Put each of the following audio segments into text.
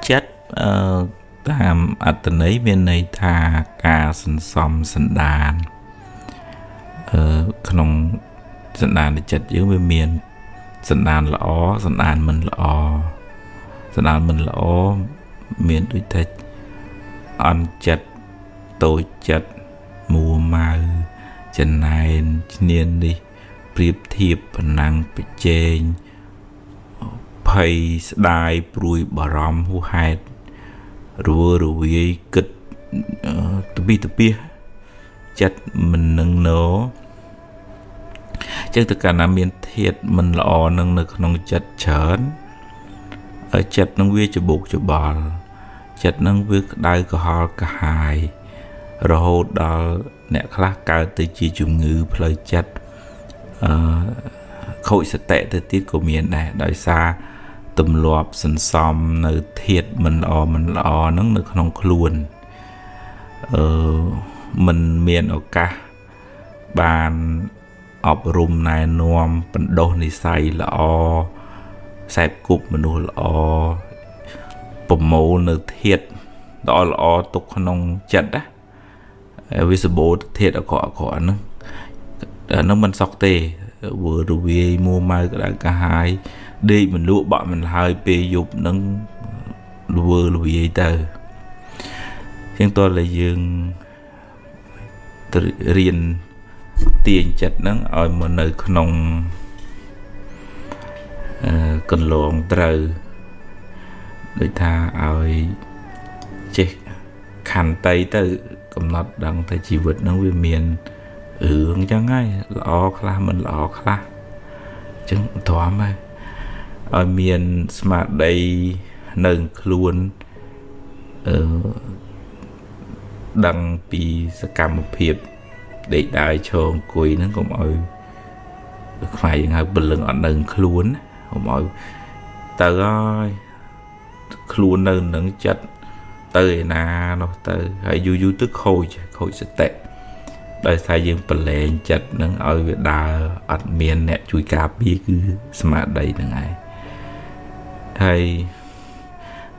chất tam nấy bên này thà cả sân xóm sân đàn không sân đàn để chất dưới bên miền sân đàn lõ sân đàn mình lõ miền đôi thạch ăn chất tôi chất mùa mai chân này niên đi priệp thiệp năng bị chênh phải đai bùi bà rõm hú hạt rồi kịch tụi bi chất mình nâng nó chắc tất cả nam miền thiệt mình lọ nâng nâng nông chất chớn ở chất nâng viết cho bột cho bò chất nâng viết đai có ho cả hai rồi hô đó nè khác cao từ chi chung ngữ lời chất khối sẽ tệ từ tiết của miền này đời xa tùm lọp sân xóm nơi thiệt mình lọ nâng nâng nông luôn mình miền ở cả bàn ọp rùm này nôm bẩn đô này xài lọ xẹp cục mình đồ lọ bầm mẫu nơi thiệt đó lọ tục nông chất á với sự bố thiệt ở khỏi nó mình sọc tê vừa rồi mua mai cả hai đi mình lụa bọn mình hơi bê dục nâng vừa là vì tờ nhưng tôi là dương riêng tiền chất nâng ở một nơi nông cần lộn trời để tha ở chết khăn tay tới cầm nọt đằng tay chỉ vật nâng về miền hướng chẳng ai lọ khla mình lọ khla chứng thoá mà ở miền smart đây nâng luôn đăng bị sẽ cầm một hiệp để đại cho quỳ nó cũng mọi phải ngay bình luận ở nâng luôn mọi tờ ơi luôn nâng nâng chất tới na nó tới hay du tức khôi sẽ tệ đời sai dương bình lệ chất nâng ở việt đà ở miền nè chui cà bí cứ smart đây nâng ai hay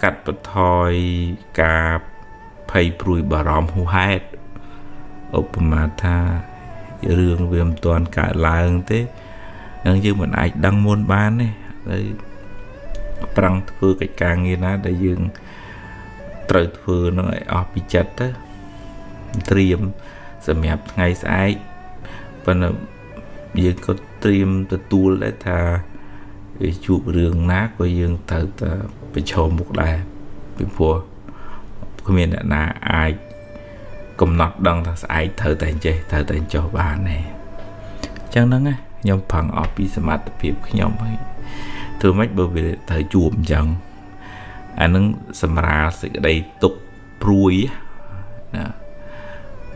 cắt bật thôi cà phây bùi bà rõm hú hát ốp mà tha rương viêm toàn cả làng thế nhưng như mình ai đăng môn bán này đấy trăng thưa cái càng như ná để dương trời thưa nó lại ọp bị chật á triêm sẽ mẹp ngày sai và nó dương có triêm từ tu lại thà để chụp rương nát của dương thở phải cho một đài bị phùa của mình là ai cùng nọt đăng thằng ai thở tay cho bà này chẳng nắng á nhóm phẳng ở bị smart tập nhóm ấy thường mấy bởi vì thời chuồm chẳng anh nâng smart sẽ đầy tục pruy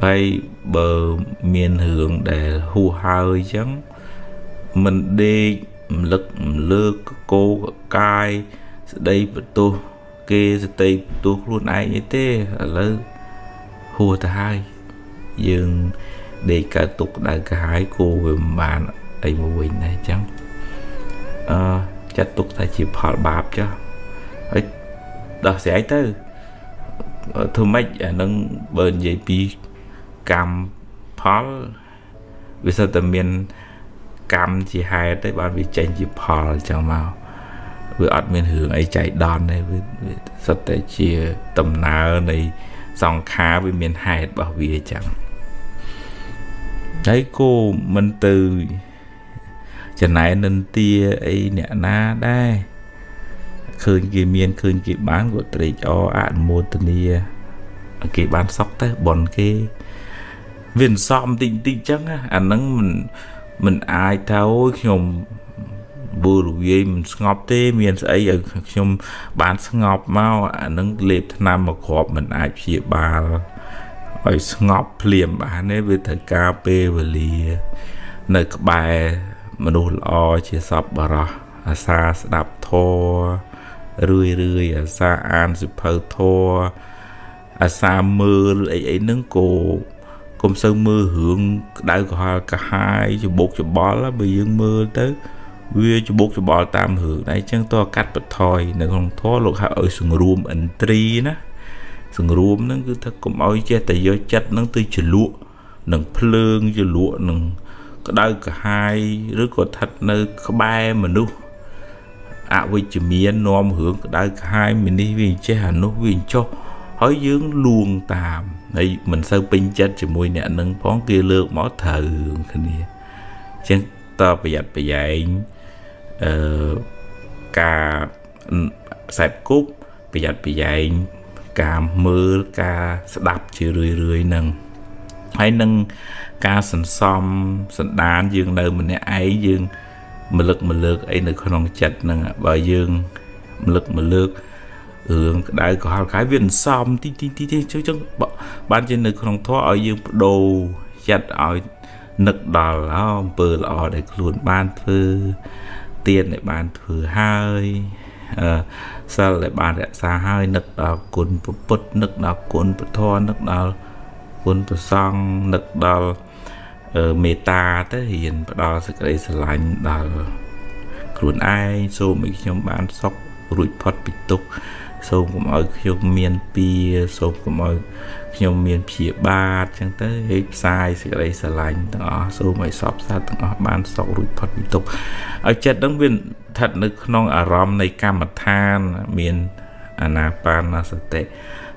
hay bờ miền hướng để hù hơi chẳng mình đi lực lơ cô cai đây tôi kê tây tôi luôn ai như thế là hùa hai dương để cả tục đại cả hai cô về bàn ấy một mình này chẳng chặt tục ta chỉ phật bạp cho ấy đó sẽ ấy tới thôi mấy nâng bên dây pi cam phật vì sao tầm miền cam chỉ hai tới ban vì tranh chỉ phật chẳng mau với admin hướng ấy chạy đòn này với sao tới chia tầm nào này dòng khá với miền hai bảo vệ chẳng đấy cô mình từ chẳng này nên tia ấy nè na đây khơi kia miền khơi kia bán của tây cho ăn mua tận nia kia bán sóc tới bọn kia viên xóm tinh chắc á anh nắng mình ai tháo nhom bùa rồi mình ngọc tê miền ấy ở trong bán ngọc mau nâng liệp nam mà khọp mình ai chia ba rồi ngọc liềm bán ấy với thời cà phê và lìa nơi các bài mà đồ lo chia sắp bà ra xa đạp thô rươi xa an sự phơ thô xa mưa ấy nâng cổ cùng sân mưa hướng đáy của cả hai cho bột cho bó là bây giờ mưa tới វាច្បុកច្បល់តាមរឿងដែរអញ្ចឹងតើកាត់បន្ថយនៅក្នុងធម៌លោកហៅឲ្យសង្រួមឥន្ទ្រីណាសង្រួមហ្នឹងគឺថាកុំឲ្យចេះតែយកចិត្តហ្នឹងទៅជ្លក់នឹងភ្លើងជ្លក់នឹងក្តៅក្រហាយឬក៏ស្ថិតនៅក្បែរមនុស្សអវិជ្ជមាននាំរឿងក្តៅក្រហាយមីនេះវាចេះអានោះវាចុះហើយយើងលួងតាមហើយមិនសូវពេញចិត្តជាមួយអ្នកនឹងផងគេលើកមកត្រូវគ្នាអញ្ចឹងតើប្រយ័ត្នប្រយែងការខ្សែគប់ប្រយ័ត្នប្រយែងការមើលការស្ដាប់ជារឿយនឹងហើយនឹងការសន្សំសន្តានយើងនៅម្នាក់ឯងយើងមលើកអីនៅក្នុងចិត្តហ្នឹងបើយើងមលើករឿងក្តៅក៏ហល់ខែវាអន្សំទីចឹងបានជានៅក្នុងធម៌ឲ្យយើងបដូរចិត្តឲ្យនឹកដល់អំពើល្អដែលខ្លួនបានធ្វើទានដែលបានធ្វើហើយសិលដែលបានរក្សាហើយនឹកដល់គុណពុទ្ធនឹកដល់គុណពធនឹកដល់គុណប្រសង្ឃនឹកដល់មេត្តាទៅរៀនផ្ដល់សេចក្តីស្រឡាញ់ដល់ខ្លួនឯងសូមឲ្យខ្ញុំបានសុខរួចផុតពីទុក្ខសូមកុំឲ្យខ្ញុំមានពៀសូមកុំឲ្យខ្ញុំមានព្យាបាទអញ្ចឹងទៅឲ្យផ្សាយសេចក្តីស្រឡាញ់ទាំងអស់សូមឲ្យសពសត្វទាំងអស់បានសុខរួចផុតពីទុក្ខឲ្យចិត្តហ្នឹងវាស្ថិតនៅក្នុងអារម្មណ៍នៃកម្មដ្ឋានមានអានាបានសតិ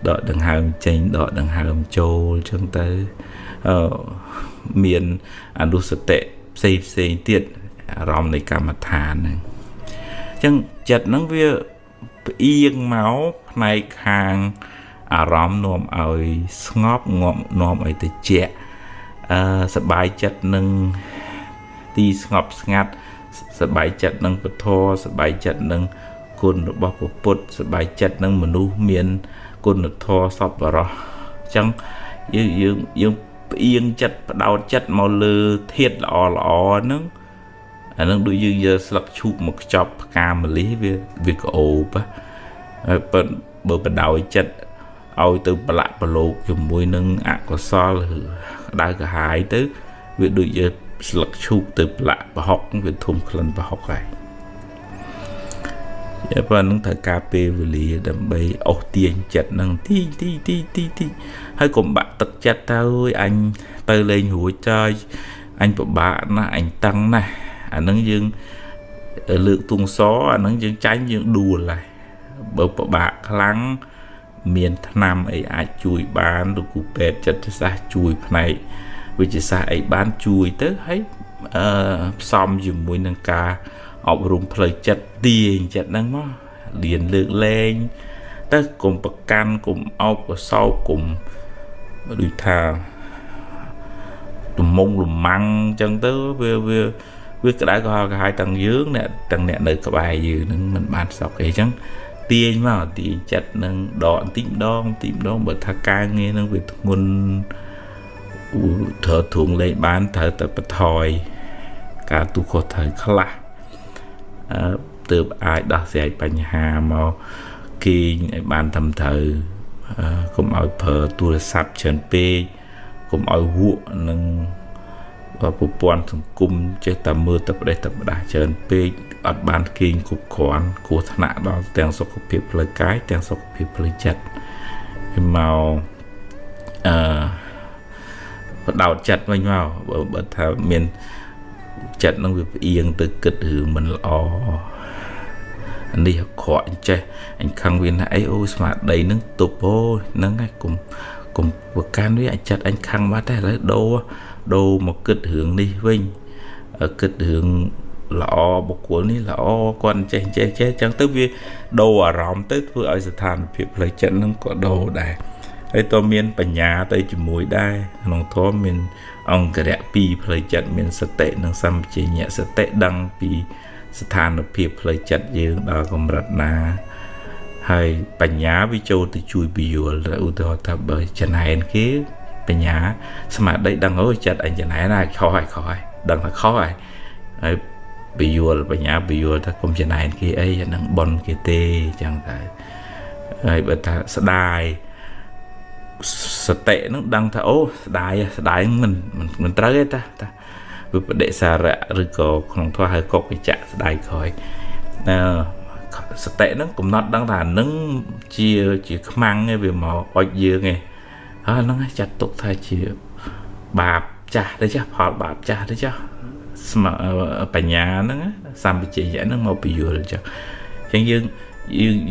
ដកដង្ហើមចេញដកដង្ហើមចូលអញ្ចឹងទៅមានអនុសតិផ្សេងទៀតអារម្មណ៍នៃកម្មដ្ឋានហ្នឹងអញ្ចឹងចិត្តហ្នឹងវាផ្អៀងមកផ្នែកខាងអារម្មណ៍នាំឲ្យស្ងប់នាំឲ្យត្រជាក់សบายចិត្តនឹងទីស្ងប់ស្ងាត់សบายចិត្តនឹងពធសบายចិត្តនឹងគុណរបស់ពុទ្ធសบายចិត្តនឹងមនុស្សមានគុណធម៌សប្បុរសអញ្ចឹងយើងផ្អៀងចិត្តបដោតចិត្តមកលើធាតុល្អហ្នឹងអានឹងដូចយើងយកស្លឹកឈូកមកខ្ចប់ផ្កាម្លិះវាក្អូបហើយបើបដោយចិត្តឲ្យទៅប្រឡាក់ប្រឡូកជាមួយនឹងអកុសលឬក្តៅក្រហាយទៅវាដូចយកស្លឹកឈូកទៅប្រឡាក់ប្រហុកវាធំក្លិនប្រហុកហើយប៉ុណ្ណឹងត្រូវការពេលវេលាដើម្បីអស់ទាញចិត្តនឹងទីហើយកុំបាក់ទឹកចិត្តទៅអញទៅលេងរួចចើយអញពិបាកណាស់អញតឹងណាស់អានឹងយើងលើកទុងសអានឹងយើងចាញ់យើងដួលហើយបើពិបាកខ្លាំងមានថ្នាំអីអាចជួយបានលោកគ្រូពេទ្យចិត្តសាស្ត្រជួយផ្នែកវិទ្យាសាស្ត្រអីបានជួយទៅហើយផ្សំជាមួយនឹងការអប់រំផ្លូវចិត្តទាញចិត្តហ្នឹងមកលៀនលើកលែងទៅកុំប្រកាន់កុំអោបកសោកកុំដូចថាទំងលំម៉ាំងអញ្ចឹងទៅវាក្តៅក៏ហើយទាំងយើងទាំងអ្នកនៅក្បែរយើងនឹងមិនបានសុខអីអញ្ចឹងទាញមកទាញចិត្តនឹងដកបន្តិចម្ដងបើថាការងារនឹងវាធ្ងន់ត្រូវធួងលេងបានត្រូវតែបន្ថយការទូខុសត្រូវខ្លះទើបអាចដោះស្រាយបញ្ហាមកគេងឲ្យបានត្រឹមត្រូវកុំឲ្យប្រើទូរស័ព្ទច្រើនពេកកុំឲ្យវក់នឹងប្រព័ន្ធសង្គមចេះតែមើលតែប្រទេសតែផ្ដាស់ច្រើនពេកអត់បានគេងគ្រប់គ្រាន់គ្រោះថ្នាក់ដល់ទាំងសុខភាពផ្លូវកាយទាំងសុខភាពផ្លូវចិត្តមកបដោតចិត្តវិញមកបើថាមានចិត្តនឹងវាផ្អៀងទៅគិតរឿងមិនល្អនេះអក្រក់អញ្ចេះអញខឹងវាណាអីអូស្មារតីនឹងទប់អូហ្នឹងហើយកុំប្រកាន់វាអាចចិត្តអញខឹងបាត់តែឥឡូវដូរមកគិតរឿងនេះវិញគិតរឿងល្អបុគ្គលនេះល្អគាត់ចេះចឹងទៅវាដូរអារម្មណ៍ទៅធ្វើឲ្យស្ថានភាពផ្លូវចិត្តនឹងក៏ដូរដែរហើយតើមានបញ្ញាទៅជាមួយដែរក្នុងធម៌មានអង្គរៈ2ផ្លូវចិត្តមានសតិនិងសម្បជញ្ញៈសតិដឹងពីស្ថានភាពផ្លូវចិត្តយើងដល់កម្រិតណាហើយបញ្ញាវាចូលទៅជួយពយល់ឧទាហរណ៍ថាបើចំណែនគេបញ្ញាស្មារតីដឹងអូចិត្តអញចំណែនហើយខុសហើយដឹងថាខុសហើយពយល់បញ្ញាពយល់ថាកុំចំណែនគេអីអានឹងបនគេទេចឹងតែហើយបើថាស្ដាយសតិនឹងដឹងថាអូស្ដាយមិនត្រូវទេតា បដិសារៈឬក៏ក្នុងធម៌ហៅកុកវិជ្ជៈស្ដាយក្រោយសតិហ្នឹងកំណត់ដឹងថានឹងជាខ្មាំងឯងវាមកអុចយើងឯងហើយហ្នឹងចាត់ទុកថាជាបាបចាស់ទេចាផលបាបចាស់ទេចាបញ្ញាហ្នឹងសម្បជញ្ញៈហ្នឹងមកពយល់ចាអញ្ចឹង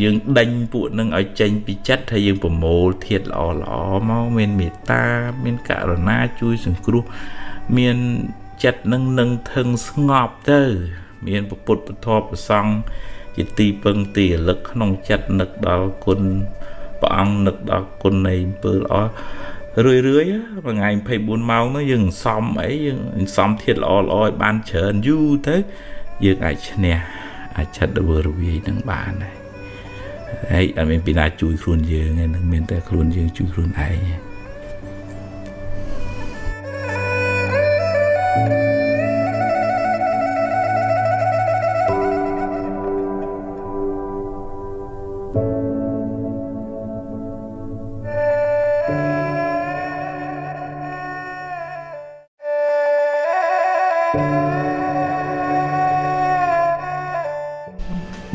យើងដេញពួកហ្នឹងឲ្យចេញពីចិត្តហើយយើងប្រមូលធាតុល្អមកមានមេត្តាមានករុណាជួយសង្គ្រោះមានចិត្តនឹងធឹងស្ងប់ទៅមានពុទ្ធពធប្រសង់ជាទីពឹងទីរលឹកក្នុងចិត្តនឹកដល់គុណព្រះអង្គនឹកដល់គុណនៃអំពើល្អរឿយមួយថ្ងៃ24ម៉ោងនោះយើងសំអីយើងសំធាតុល្អឲ្យបានច្រើនយូរទៅយើងអាចឈ្នះអាចឆិតរវើរវាយនឹងបានហើយអត់មានពីណាជួយខ្លួនយើងទេនឹងមានតែខ្លួនយើងជួយខ្លួនឯង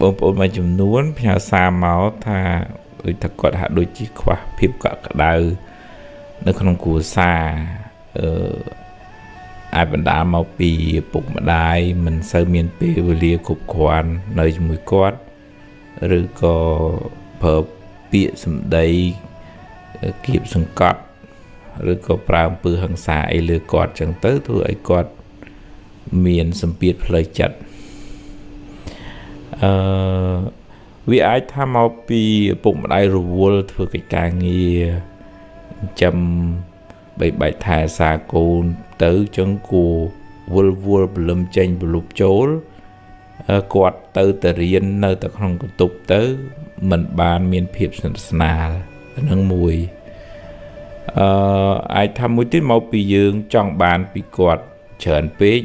បងប្អូនមួយចំនួនផ្ញើសារមកថាដូចថាគាត់ហាក់ដូចជាខ្វះភាពកក់ក្ដៅនៅក្នុងគ្រួសារអាចបណ្ដាលមកពីពុកម្ដាយមិនសូវមានពេលវេលាគ្រប់គ្រាន់នៅជាមួយគាត់ឬក៏ប្រើពាក្យសម្ដីគៀបសង្កត់ឬក៏ប្រើអំពើហិង្សាអីលើគាត់ចឹងទៅធ្វើឲ្យគាត់មានសម្ពាធផ្លូវចិត្តវាអាចថាមកពីពុកម្ដាយរវល់ធ្វើកិច្ចការងារចាំបីបាច់ថែសារកូនទៅចឹងគួរវល់ព្រលឹមចេញប្រលប់ចូលគាត់ទៅរៀននៅតែក្នុងបន្ទប់ទៅមិនបានមានភាពស្និទ្ធស្នាលនឹងមួយអាចថាមួយទៀតមកពីយើងចង់បានពីគាត់ច្រើនពេក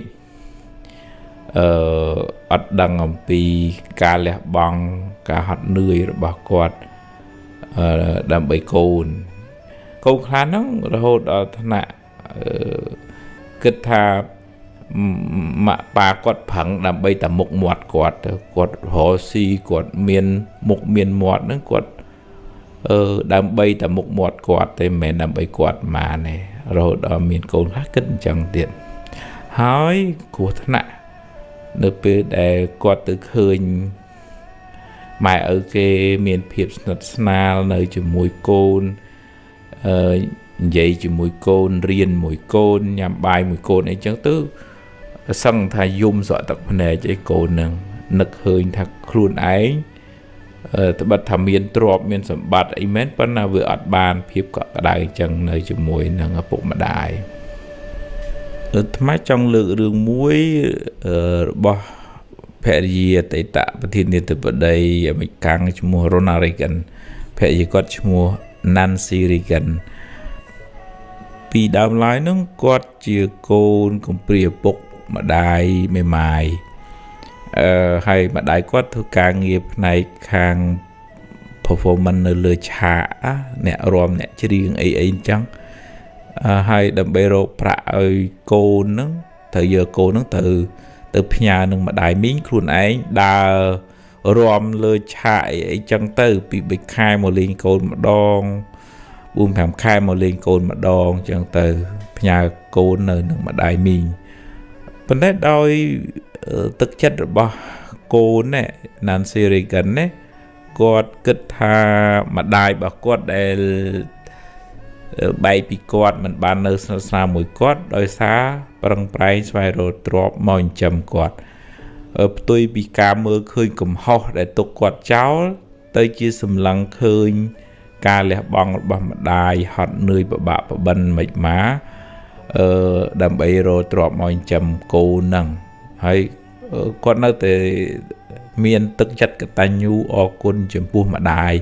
អត់ដឹងអំពីការលះបង់ការហត់នឿយរបស់គាត់ដើម្បីកូនខ្លះហ្នឹងរហូតដល់ថ្នាក់គិតថាម៉ាក់ប៉ាគាត់ប្រឹងដើម្បីតែមុខមាត់គាត់រកស៊ីគាត់មានមុខមានមាត់ហ្នឹងគាត់ដើម្បីតែមុខមាត់គាត់ទេមិនមែនដើម្បីគាត់ម៉ានទេរហូតដល់មានកូនខ្លះគិតអញ្ចឹងទៀតហើយគ្រោះថ្នាក់នៅពេលដែលគាត់ទៅឃើញម៉ែឪគេមានភាពស្និទ្ធស្នាលនៅជាមួយកូននិយាយជាមួយកូនរៀនមួយកូនញ៉ាំបាយមួយកូនអីចឹងទៅសឹងថាយំស្រក់ទឹកភ្នែកអីកូននឹងនឹកឃើញថាខ្លួនឯងត្បិតថាមានទ្រព្យមានសម្បត្តិអីមែនប៉ុន្តែវាអត់បានភាពកក់ក្ដៅចឹងនៅជាមួយនឹងឪពុកម្ដាយថ្មចង់លើករឿងមួយរបស់ភរិយាអតីតប្រធានាធិបតីអាមេរិកឈ្មោះ Ronald Reagan ភរិយាគាត់ឈ្មោះ Nancy Reagan ពីដើមឡើយហ្នឹងគាត់ជាកូនកំព្រាឪពុកម្ដាយមេម៉ាយហើយម្ដាយគាត់ធ្វើការងារផ្នែកខាង performance នៅលើឆាកអ្នករាំអ្នកច្រៀងអីអញ្ចឹងហើយដើម្បីរកប្រាក់ឲ្យកូនហ្នឹងត្រូវយកកូនហ្នឹងទៅផ្ញើនឹងម្ដាយមីងខ្លួនឯងដើររាំលើឆាកអីចឹងទៅពី3ខែមកលេងកូនម្ដង 4-5 ខែមកលេងកូនម្ដងចឹងទៅផ្ញើកូននៅនឹងម្ដាយមីងប៉ុន្តែដោយទឹកចិត្តរបស់កូនណាNancy Reaganណាគាត់គិតថាម្ដាយរបស់គាត់ដែលបែកពីគាត់មិនបាននៅស្និទ្ធស្នាលមួយគាត់ដោយសារប្រឹងប្រែងស្វែងរកទ្រព្យមកចិញ្ចឹមគាត់ផ្ទុយពីការមើលឃើញកំហុសដែលទុកគាត់ចោលទៅជាសម្លឹងឃើញការលះបង់របស់ម្ដាយហត់នឿយពិបាកបបិនមិនម៉ាដើម្បីរកទ្រព្យមកចិញ្ចឹមកូនហ្នឹងហើយគាត់នៅតែមានទឹកចិត្តកតញ្ញូអរគុណចំពោះម្ដាយ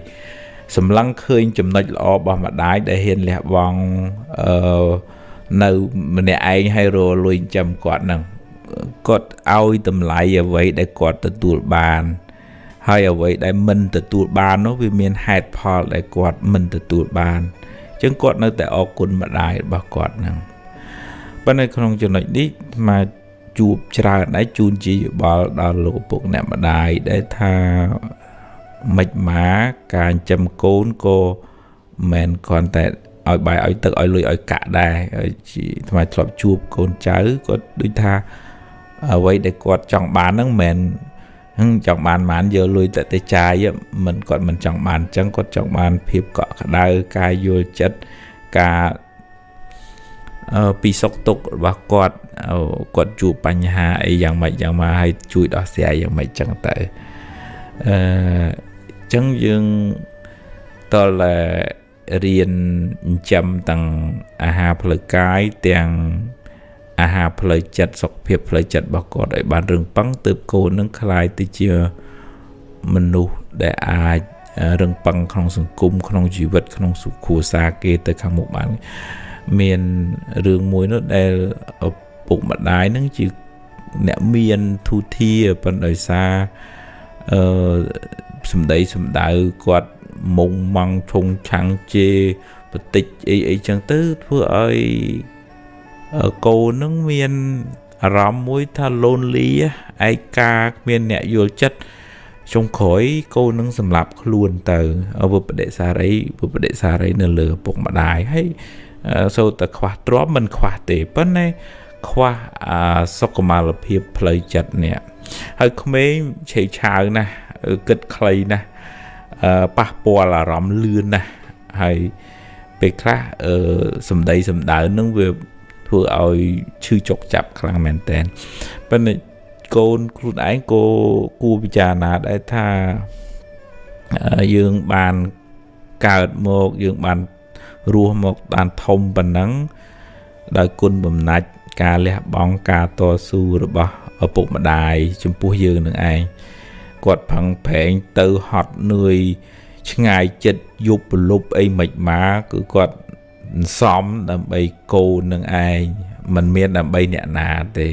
សម្លឹងឃើញចំណុចល្អរបស់ម្ដាយដែលហ៊ានលះបង់នៅម្នាក់ឯងឲ្យរលួយចិញ្ចឹមគាត់ហ្នឹងគាត់ឲ្យតម្លៃអ្វីដែលគាត់ទទួលបានហើយអ្វីដែលមិនទទួលបាននោះវាមានហេតុផលដែលគាត់មិនទទួលបានអញ្ចឹងគាត់នៅតែអរគុណម្ដាយរបស់គាត់ហ្នឹង ប៉ុន្តែក្នុងចំណុចនេះមកជួបច្រើនដែរជូនជាយោបល់ដល់លោកឪពុកអ្នកម្ដាយដែលថាមិនមកការចិញ្ចឹមកូនក៏មិនគ្រាន់តែឲ្យបាយឲ្យទឹកឲ្យលុយឲ្យកាក់ដែរថ្មធ្លាប់ជួបកូនចៅគាត់ដូចថាអ្វីដែលគាត់ចង់បានហ្នឹងមិនចង់បានបានយកលុយទៅចាយមិនគាត់មិនចង់បានអញ្ចឹងគាត់ចង់បានភាពកក់ក្ដៅការយល់ចិត្តការពីសុខទុក្ខរបស់គាត់ជួបបញ្ហាអីយ៉ាងម៉េចយ៉ាងម៉ាឲ្យជួយដោះស្រាយយ៉ាងម៉េចចឹងទៅចឹងយើងតលរៀនចិញ្ចឹមទាំងអាហារផ្លូវកាយទាំងអាហារផ្លូវចិត្តសុខភាពផ្លូវចិត្តរបស់គាត់ឲ្យបានរឹងប៉ឹងទើបកូននឹងក្លាយទៅជាមនុស្សដែលអាចរឹងប៉ឹងក្នុងសង្គមក្នុងជីវិតក្នុងសុខគ្រួសារគេទៅខាងមុខបានមានរឿងមួយនោះដែលពុកម្ដាយនឹងជាអ្នកមានទូធាប៉ុន្តែដោយសារសម្ដីសម្ដៅគាត់មុងម៉ង់ឈុងឆាំងជេបតិចអីចឹងទៅធ្វើឲ្យកូននឹងមានអារម្មណ៍មួយថា lonely ឯកាគ្មានអ្នកយល់ចិត្តចុងក្រោយកូននឹងសម្លាប់ខ្លួនទៅវិបដិសារីនៅលើពុកម្ដាយហើយសូត្រតែខ្វះទ្រព្យមិនខ្វះទេប៉ុន្តែខ្វះសុខុមាលភាពផ្លូវចិត្តនេះហើយក្មេងឆេវឆាវណាស់គិតខ្លីណាស់ប៉ះពាល់អារម្មណ៍លឿនណាស់ហើយពេលខ្លះសម្ដីសម្ដៅនឹងវាធ្វើឲ្យឈឺចុកចាប់ខ្លាំងមែនតើប៉ុន្តែកូនខ្លួនឯងក៏គួរពិចារណាដែរថាយើងបានកើតមកយើងបានរស់មកបានធំប៉ុណ្ណឹងដោយគុណបំណាច់ការលះបង់ការតស៊ូរបស់ឪពុកម្ដាយចំពោះយើងនឹងឯងគាត់ផឹងប្រែងទៅហត់នឿយឆ្ងាយចិត្តយប់ប្រលប់អីមិនមកគឺគាត់សំដើម្បីកូននឹងឯងមិនមានដើម្បីអ្នកណាទេ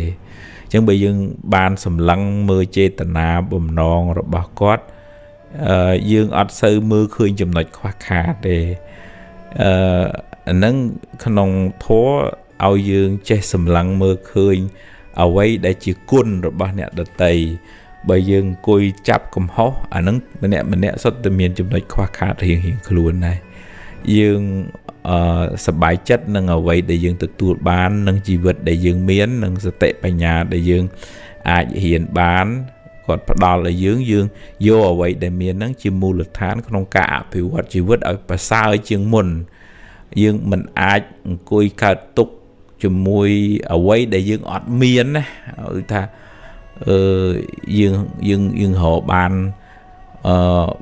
អញ្ចឹងបើយើងបានសម្លឹងមើលចេតនាបំណងរបស់គាត់យើងអត់សូវមើលឃើញចំណុចខ្វះខាតទេអាហ្នឹងក្នុងធម៌ឲ្យយើងចេះសម្លឹងមើលឃើញអ្វីដែលជាគុណរបស់អ្នកដទៃបើយើងអង្គុយចាប់កំហុសអាហ្នឹងម្នាក់សុទ្ធតែមានចំណុចខ្វះខាតរៀងខ្លួនដែរយើងសប្បាយចិត្តនឹងអ្វីដែលយើងទទួលបាននឹងជីវិតដែលយើងមាននឹងសតិបញ្ញាដែលយើងអាចរៀនបានគាត់ផ្ដល់ឲ្យយើងយកអ្វីដែលមានហ្នឹងជាមូលដ្ឋានក្នុងការអភិវឌ្ឍជីវិតឲ្យប្រសើរជាងមុនយើងមិនអាចអង្គុយកើតទុក្ខជាមួយអ្វីដែលយើងអត់មានណាគឺថាយើងរកបាន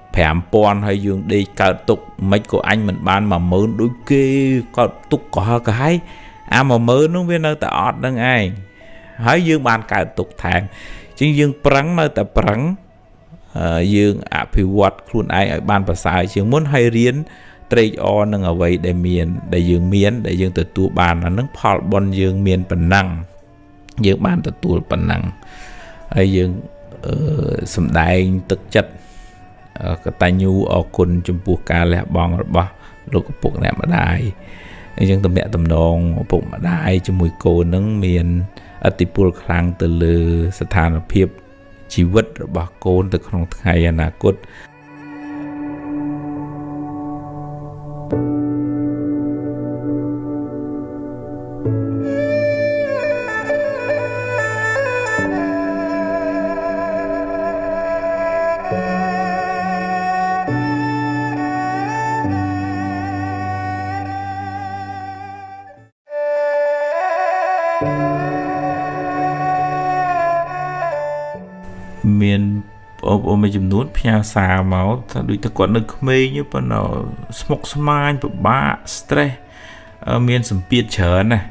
5000ហើយយើងដេកកើតទុកមិនក៏អញមិនបាន10000ដូចគេកើតទុកក៏ហើយអា10000នោះវានៅតែអត់នឹងឯងហើយយើងបានកើតទុកថែមជាងយើងប្រឹងនៅតែប្រឹងយើងអភិវឌ្ឍខ្លួនឯងឲ្យបានប្រសើរជាងមុនហើយរៀនត្រេកអរនឹងអ្វីដែលយើងទទួលបានអានឹងផលបុណ្យយើងមានប៉ុណ្ណឹងយើងបានទទួលប៉ុណ្ណឹងហើយយើងសម្ដែងទឹកចិត្តកតញ្ញូអរគុណចំពោះការលះបង់របស់លោកឪពុកអ្នកម្ដាយអញ្ចឹងទំនាក់ទំនងឪពុកម្ដាយជាមួយកូននឹងមានឥទ្ធិពលខ្លាំងទៅលើស្ថានភាពជីវិតរបស់កូនទៅក្នុងថ្ងៃអនាគតមានបងប្អូនមួយចំនួនផ្ញើសារមកថាដូចតែគាត់នៅក្មេងប៉ុន្តែស្មុគស្មាញពិបាក stress មានសម្ពាធច្រើនណា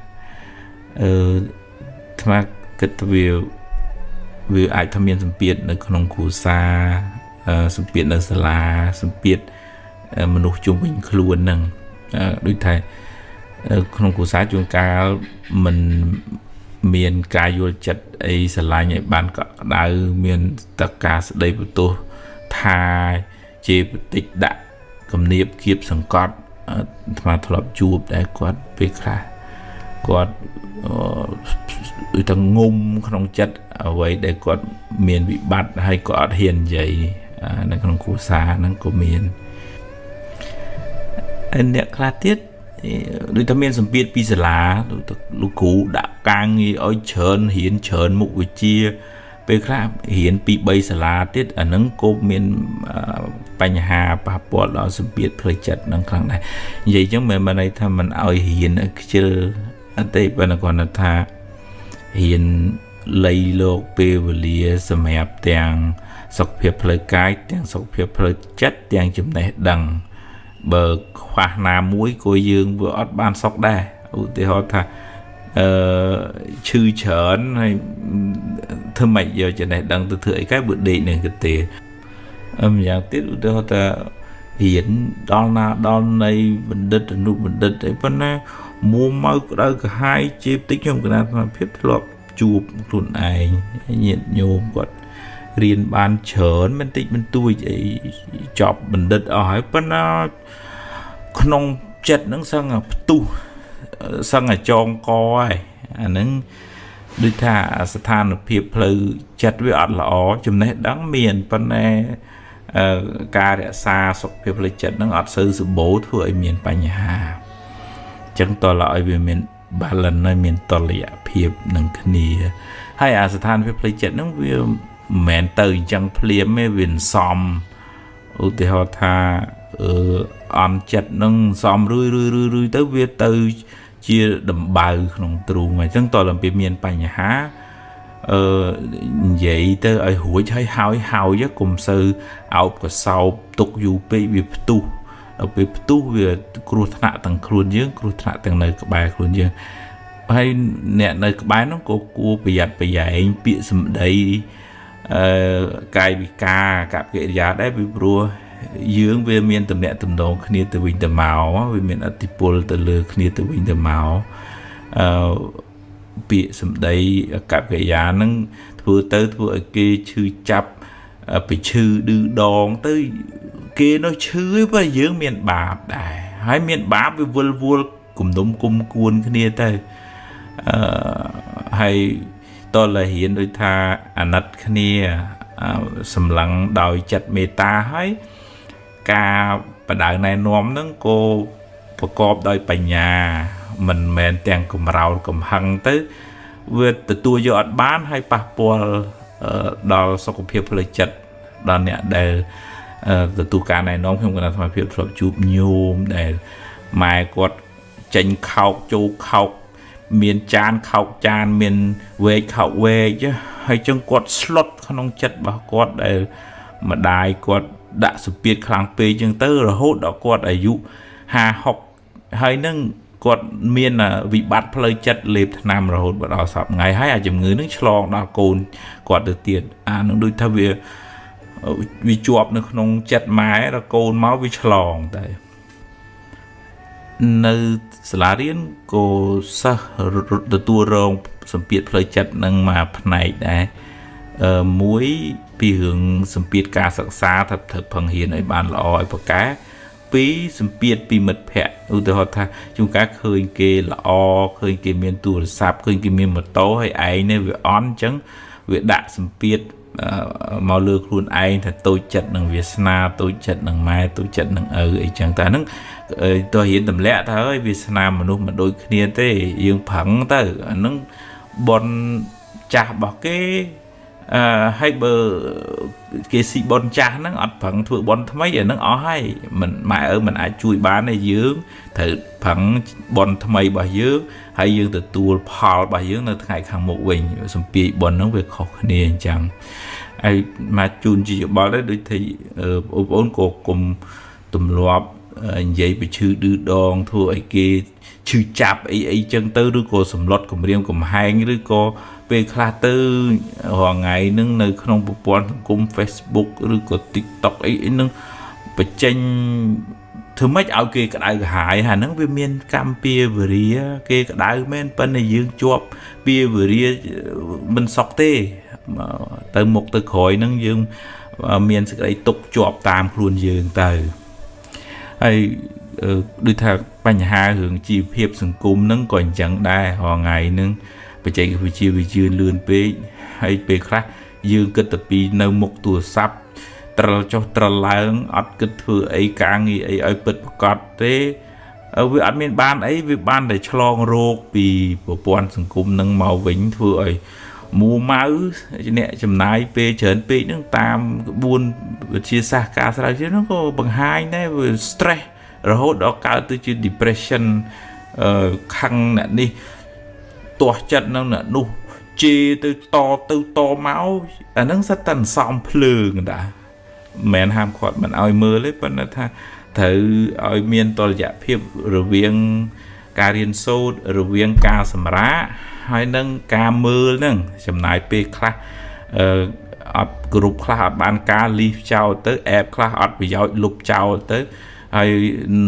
ថ្មគិតថាវាអាចថាមានសម្ពាធនៅក្នុងគ្រួសារសម្ពាធនៅសាលាសម្ពាធមនុស្សជុំវិញខ្លួនហ្នឹងដូចថាក្នុងគ្រួសារជួនកាលមិនមានការយល់ចិត្តអីស្រឡាញ់ឲ្យបានកក់ក្ដៅមានតការស្ដីបន្ទោសថាជេរបតិចដាក់គំនាបគៀបសង្កត់អាត្មាធ្លាប់ជួបតែគាត់ពេលខ្លះ គាត់ដូចថាងុំក្នុងចិត្តអ្វីដែលគាត់មានវិបត្តិហើយក៏អត់ហ៊ាននិយាយនៅក្នុងគ្រួសារហ្នឹងក៏មានអ្នកខ្លះទៀតដូចថាមានសម្ពាធពីសាលាលោកគ្រូដាក់ការងារឲ្យច្រើនរៀនច្រើនមុខវិជ្ជាពេលខ្លះរៀនពី3សាលាទៀតអាហ្នឹងក៏មានបញ្ហាប៉ះពាល់ដល់សម្ពាធផ្លូវចិត្តហ្នឹងខ្លាំងដែរនិយាយចឹងមិនមែនន័យថាមិនឲ្យរៀនខ្ជិលអត់ទេប៉ុន្តែគាត់ថារៀនលៃលោកពេលវេលាសម្រាប់ទាំងសុខភាពផ្លូវកាយទាំងសុខភាពផ្លូវចិត្តទាំងចំណេះដឹងបើខ្វះណាមួយក៏យើងវាអត់បានសុខដែរឧទាហរណ៍ថាឈឺច្រើនហើយធ្វើម៉េចយកចំណេះដឹងទៅធ្វើអីគេបើដេកនឹងទេម្យ៉ាងទៀតឧទាហរណ៍ថារៀនដល់ណាដល់នៃបណ្ឌិតអនុបណ្ឌិតអីប៉ុណ្ណាមួមកក្តៅក្រហាយជាបន្តិចខ្ញុំគណៈសមាភិបធ្លាប់ជួបខ្លួនឯងញាតិញោមគាត់រៀនបានច្រើនមិនតិចមិនទួចអីចប់បណ្ឌិតអស់ហើយប៉ុន្តែក្នុងចិត្តហ្នឹងសឹងផ្ទុះសឹងចងកហើយអាហ្នឹងដូចថាស្ថានភាពផ្លូវចិត្តវាអត់ល្អចំណេះដឹងមានប៉ុន្តែការរក្សាសុខភាពផ្លូវចិត្តហ្នឹងអត់សូវសម្បូរធ្វើឲ្យមានបញ្ហាអញ្ចឹងតើឲ្យវាមាន balance ហើយមានតុល្យភាពនឹងគ្នាហើយអាស្ថានភាពផ្លូវចិត្តហ្នឹងវាមិនមែនទៅអញ្ចឹងភ្លាមទេវាសំឧទាហរណ៍ថាអន់ចិត្តនឹងសំរឿយទៅវាទៅជាដំបៅក្នុងទ្រូងអញ្ចឹងតើដល់ពេលមានបញ្ហានិយាយទៅឲ្យរួចហើយកុំសូវអោបកសោបទុកយូរពេកវាផ្ទុះដល់ពេលផ្ទុះវាគ្រោះថ្នាក់ទាំងខ្លួនយើងគ្រោះថ្នាក់ទាំងនៅក្បែរខ្លួនយើងហើយអ្នកនៅក្បែរនោះក៏គួរប្រយ័ត្នប្រយែងពាក្យសម្ដីកាយវិការកប្បកិរិយាដែរពីព្រោះយើងវាមានតំណែងតំណងគ្នាទៅវិញទៅមកវាមានឥទ្ធិពលទៅលើគ្នាទៅវិញទៅមកពាក្យសម្ដីកប្បកិរិយាហ្នឹងធ្វើឲ្យគេឈឺចាប់ពីឈឺឌឺដងទៅគេនោះឈឺព្រោះយើងមានបាបដែរហើយមានបាបវាវល់គំនុំគុំគួនគ្នាទៅហើយតលហ៊ានដូចថាអាណិតគ្នាសម្លឹងដោយចិត្តមេត្តាហើយការបដៅណែនាំហ្នឹងក៏ប្រកបដោយបញ្ញាមិនមែនទាំងកំរោលកំហឹងទៅវាទទួលយកអត់បានហើយប៉ះពាល់ដល់សុខភាពផ្លូវចិត្តដល់អ្នកដែលទទួលការណែនាំខ្ញុំគណៈសមាភិបធ្លាប់ជួបញោមដែលម៉ែគាត់ចេញខោកចូលខោកមានចានខោកចានមានវែកខោកវែកហើយចឹងគាត់ស្លុតក្នុងចិត្តរបស់គាត់ដែលម្ដាយគាត់ដាក់សម្ពាធខ្លាំងពេកចឹងទៅរហូតដល់គាត់អាយុ50-60ហើយនឹងគាត់មានវិបត្តិផ្លូវចិត្តលេបថ្នាំរហូតដល់សប្តាហ៍ថ្ងៃហើយអាជំងឺនឹងឆ្លងដល់កូនគាត់ទៅទៀតអានឹងដូចថាវាជាប់នៅក្នុងចិត្តម៉ែដល់កូនមកវាឆ្លងតែនៅសាលារៀនក៏សិស្សទទួលរងសម្ពាធផ្លូវចិត្តនឹងមកផ្នែកដែរមួយពីរឿងសម្ពាធការសិក្សាថាត្រូវផឹងហ៊ានឲ្យបានល្អឲ្យប្រកែពីរសម្ពាធពីមិត្តភ័ក្តិឧទាហរណ៍ថាជួនកាលឃើញគេល្អឃើញគេមានទូរស័ព្ទឃើញគេមានម៉ូតូហើយឯងនេះវាអន់អញ្ចឹងវាដាក់សម្ពាធមកលើខ្លួនឯងថាតូចចិត្តនឹងវាសនាតូចចិត្តនឹងម៉ែតូចចិត្តនឹងឪអីចឹងតែហ្នឹងតើហ៊ានទម្លាក់ថាអើយវាសនាមនុស្សមិនដូចគ្នាទេយើងប្រឹងទៅអាហ្នឹងបនចាស់របស់គេហើយបើគេស៊ីបនចាស់ហ្នឹងអត់ប្រឹងធ្វើបនថ្មីអាហ្នឹងអស់ហើយមិនម៉ែឪមិនអាចជួយបានទេយើងត្រូវប្រឹងបនថ្មីរបស់យើងហើយយើងទទួលផលរបស់យើងនៅថ្ងៃខាងមុខវិញសម្ពាយបនហ្នឹងវាខុសគ្នាអញ្ចឹងហើយមកជូនជាយោបល់ដែរដូចថាបងប្អូនក៏គុំទម្លាប់និយាយពីឈឺឌឺដងធ្វើឲ្យគេឈឺចាប់អីចឹងទៅឬក៏សម្លុតគម្រាមកំហែងឬក៏ពេលខ្លះទៅរាល់ថ្ងៃហ្នឹងនៅក្នុងប្រព័ន្ធសង្គម Facebook ឬក៏ TikTok អីហ្នឹងបញ្ចេញធ្វើម៉េចឲ្យគេក្តៅក្រហាយហើយហ្នឹងវាមានកម្មពៀវរាគេក្តៅមែនប៉ុន្តែយើងជាប់ពៀវរាមិនសុខទេទៅមុខទៅក្រោយហ្នឹងយើងមានសេចក្តីទុកជាប់តាមខ្លួនយើងទៅហើយ ដូចថាបញ្ហារឿងជីវភាពសង្គមហ្នឹងក៏អញ្ចឹងដែររាល់ថ្ងៃហ្នឹងបច្ចេកវិទ្យាវាជឿនលឿនពេកហើយពេលខ្លះយើងគិតតែពីនៅមុខទូរស័ព្ទត្រលចុះត្រលឡើងអត់គិតធ្វើអីការងារអីឲ្យពិតប្រាកដទេវាអត់មានបានអីវាបានតែឆ្លងរោគពីប្រព័ន្ធសង្គមនឹងមកវិញធ្វើឲ្យមួម៉ៅអ្នកចំណាយពេលច្រើនពេកហ្នឹងតាមក្បួនវិទ្យាសាស្ត្រការស្រាវជ្រាវហ្នឹងក៏បង្ហាញដែរវា stress រហូតដល់កើតទៅជា depression ខឹងអ្នកនេះទាស់ចិត្តនឹងអ្នកនោះជេរទៅតមកអាហ្នឹងសិតតែសំភ្លើងដែរមិនហាមឃាត់មិនឲ្យមើលទេប៉ុន្តែថាត្រូវឲ្យមានតុល្យភាពរវាងការរៀនសូត្ររវាងការសម្រាកហើយនឹងការមើលហ្នឹងចំណាយពេលខ្លះអត់គ្រប់ខ្លះអត់បានការលីសចោលទៅ app ខ្លះអត់ប្រយោជន៍លុបចោលទៅហើយ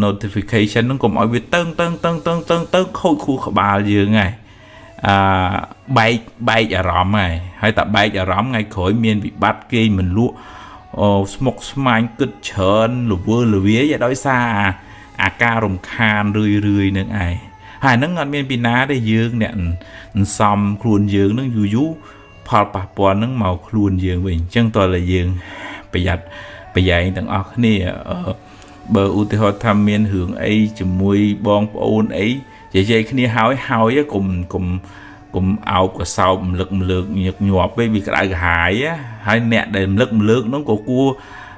notification ហ្នឹងកុំឲ្យវាតឹងខូចខួរក្បាលយើងហើយបែកអារម្មណ៍ហើយតែបែកអារម្មណ៍ថ្ងៃក្រោយមានវិបត្តិគេមិនលក់ស្មុកស្មាញគិតច្រើនលវើលវាយដោយសារអាការរំខានរឿយនឹងឯងហើយហ្នឹងអត់មានពីណាទេយើងអ្នកសំខ្លួនយើងនឹងយូរផលប៉ះពាល់ហ្នឹងមកខ្លួនយើងវិញអញ្ចឹងតើតែយើងប្រយ័ត្នប្រយែងទាំងអស់គ្នាបើឧទាហរណ៍ថាមានរឿងអីជាមួយបងប្អូនអីនិយាយគ្នាហើយកុំអោបកសោបរំលឹកម្លើកញឹកញាប់វិញវាក្តៅក្រហាយហើយអ្នកដែលរំលឹកម្លើកហ្នឹងក៏គួរ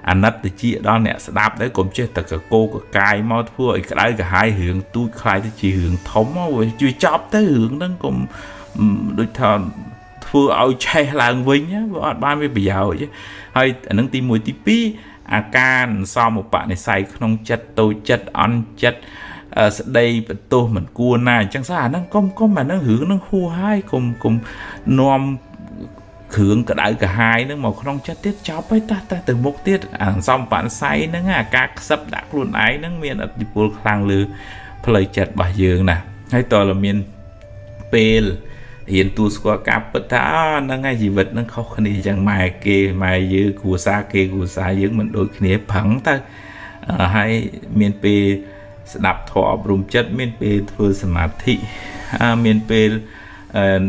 អាណិតតិចដល់អ្នកស្ដាប់ដែរកុំចេះតែកកោកកាយមកធ្វើឲ្យក្តៅក្រហាយរឿងទូចខ្លាយទៅជារឿងធំវាជួយចប់ទៅរឿងហ្នឹងកុំដូចថាធ្វើឲ្យឆេះឡើងវិញវាអត់បានវាប្រយោជន៍ហើយអានឹងទី1ទី2អាការសមឧបនិស្ស័យក្នុងចិត្តតូចចិត្តអន់ចិត្តស្ដីបន្ទោសមិនគួរណាអញ្ចឹងអាហ្នឹងកុំអាហ្នឹងរឿងហ្នឹងហួសហើយកុំនាំគ្រឿងក្តៅក្រហាយហ្នឹងមកក្នុងចិត្តទៀតចប់ហើយតែទៅមុខទៀតអាសមបនិស្ស័យហ្នឹងអាការខ្សឹបដាក់ខ្លួនឯងហ្នឹងមានឥទ្ធិពលខ្លាំងលើផ្លូវចិត្តរបស់យើងណាហើយតើមានពេលរៀនទូស្គាល់ការពិតថាហ្នឹងហើយជីវិតហ្នឹងខុសគ្នាអញ្ចឹងម៉ែយើងគ្រួសារគេគ្រួសារយើងមិនដូចគ្នាប្រឹងទៅហើយមានពេលស្ដាប់ធម៌អប់រំចិត្តមានពេលធ្វើសមាធិមានពេល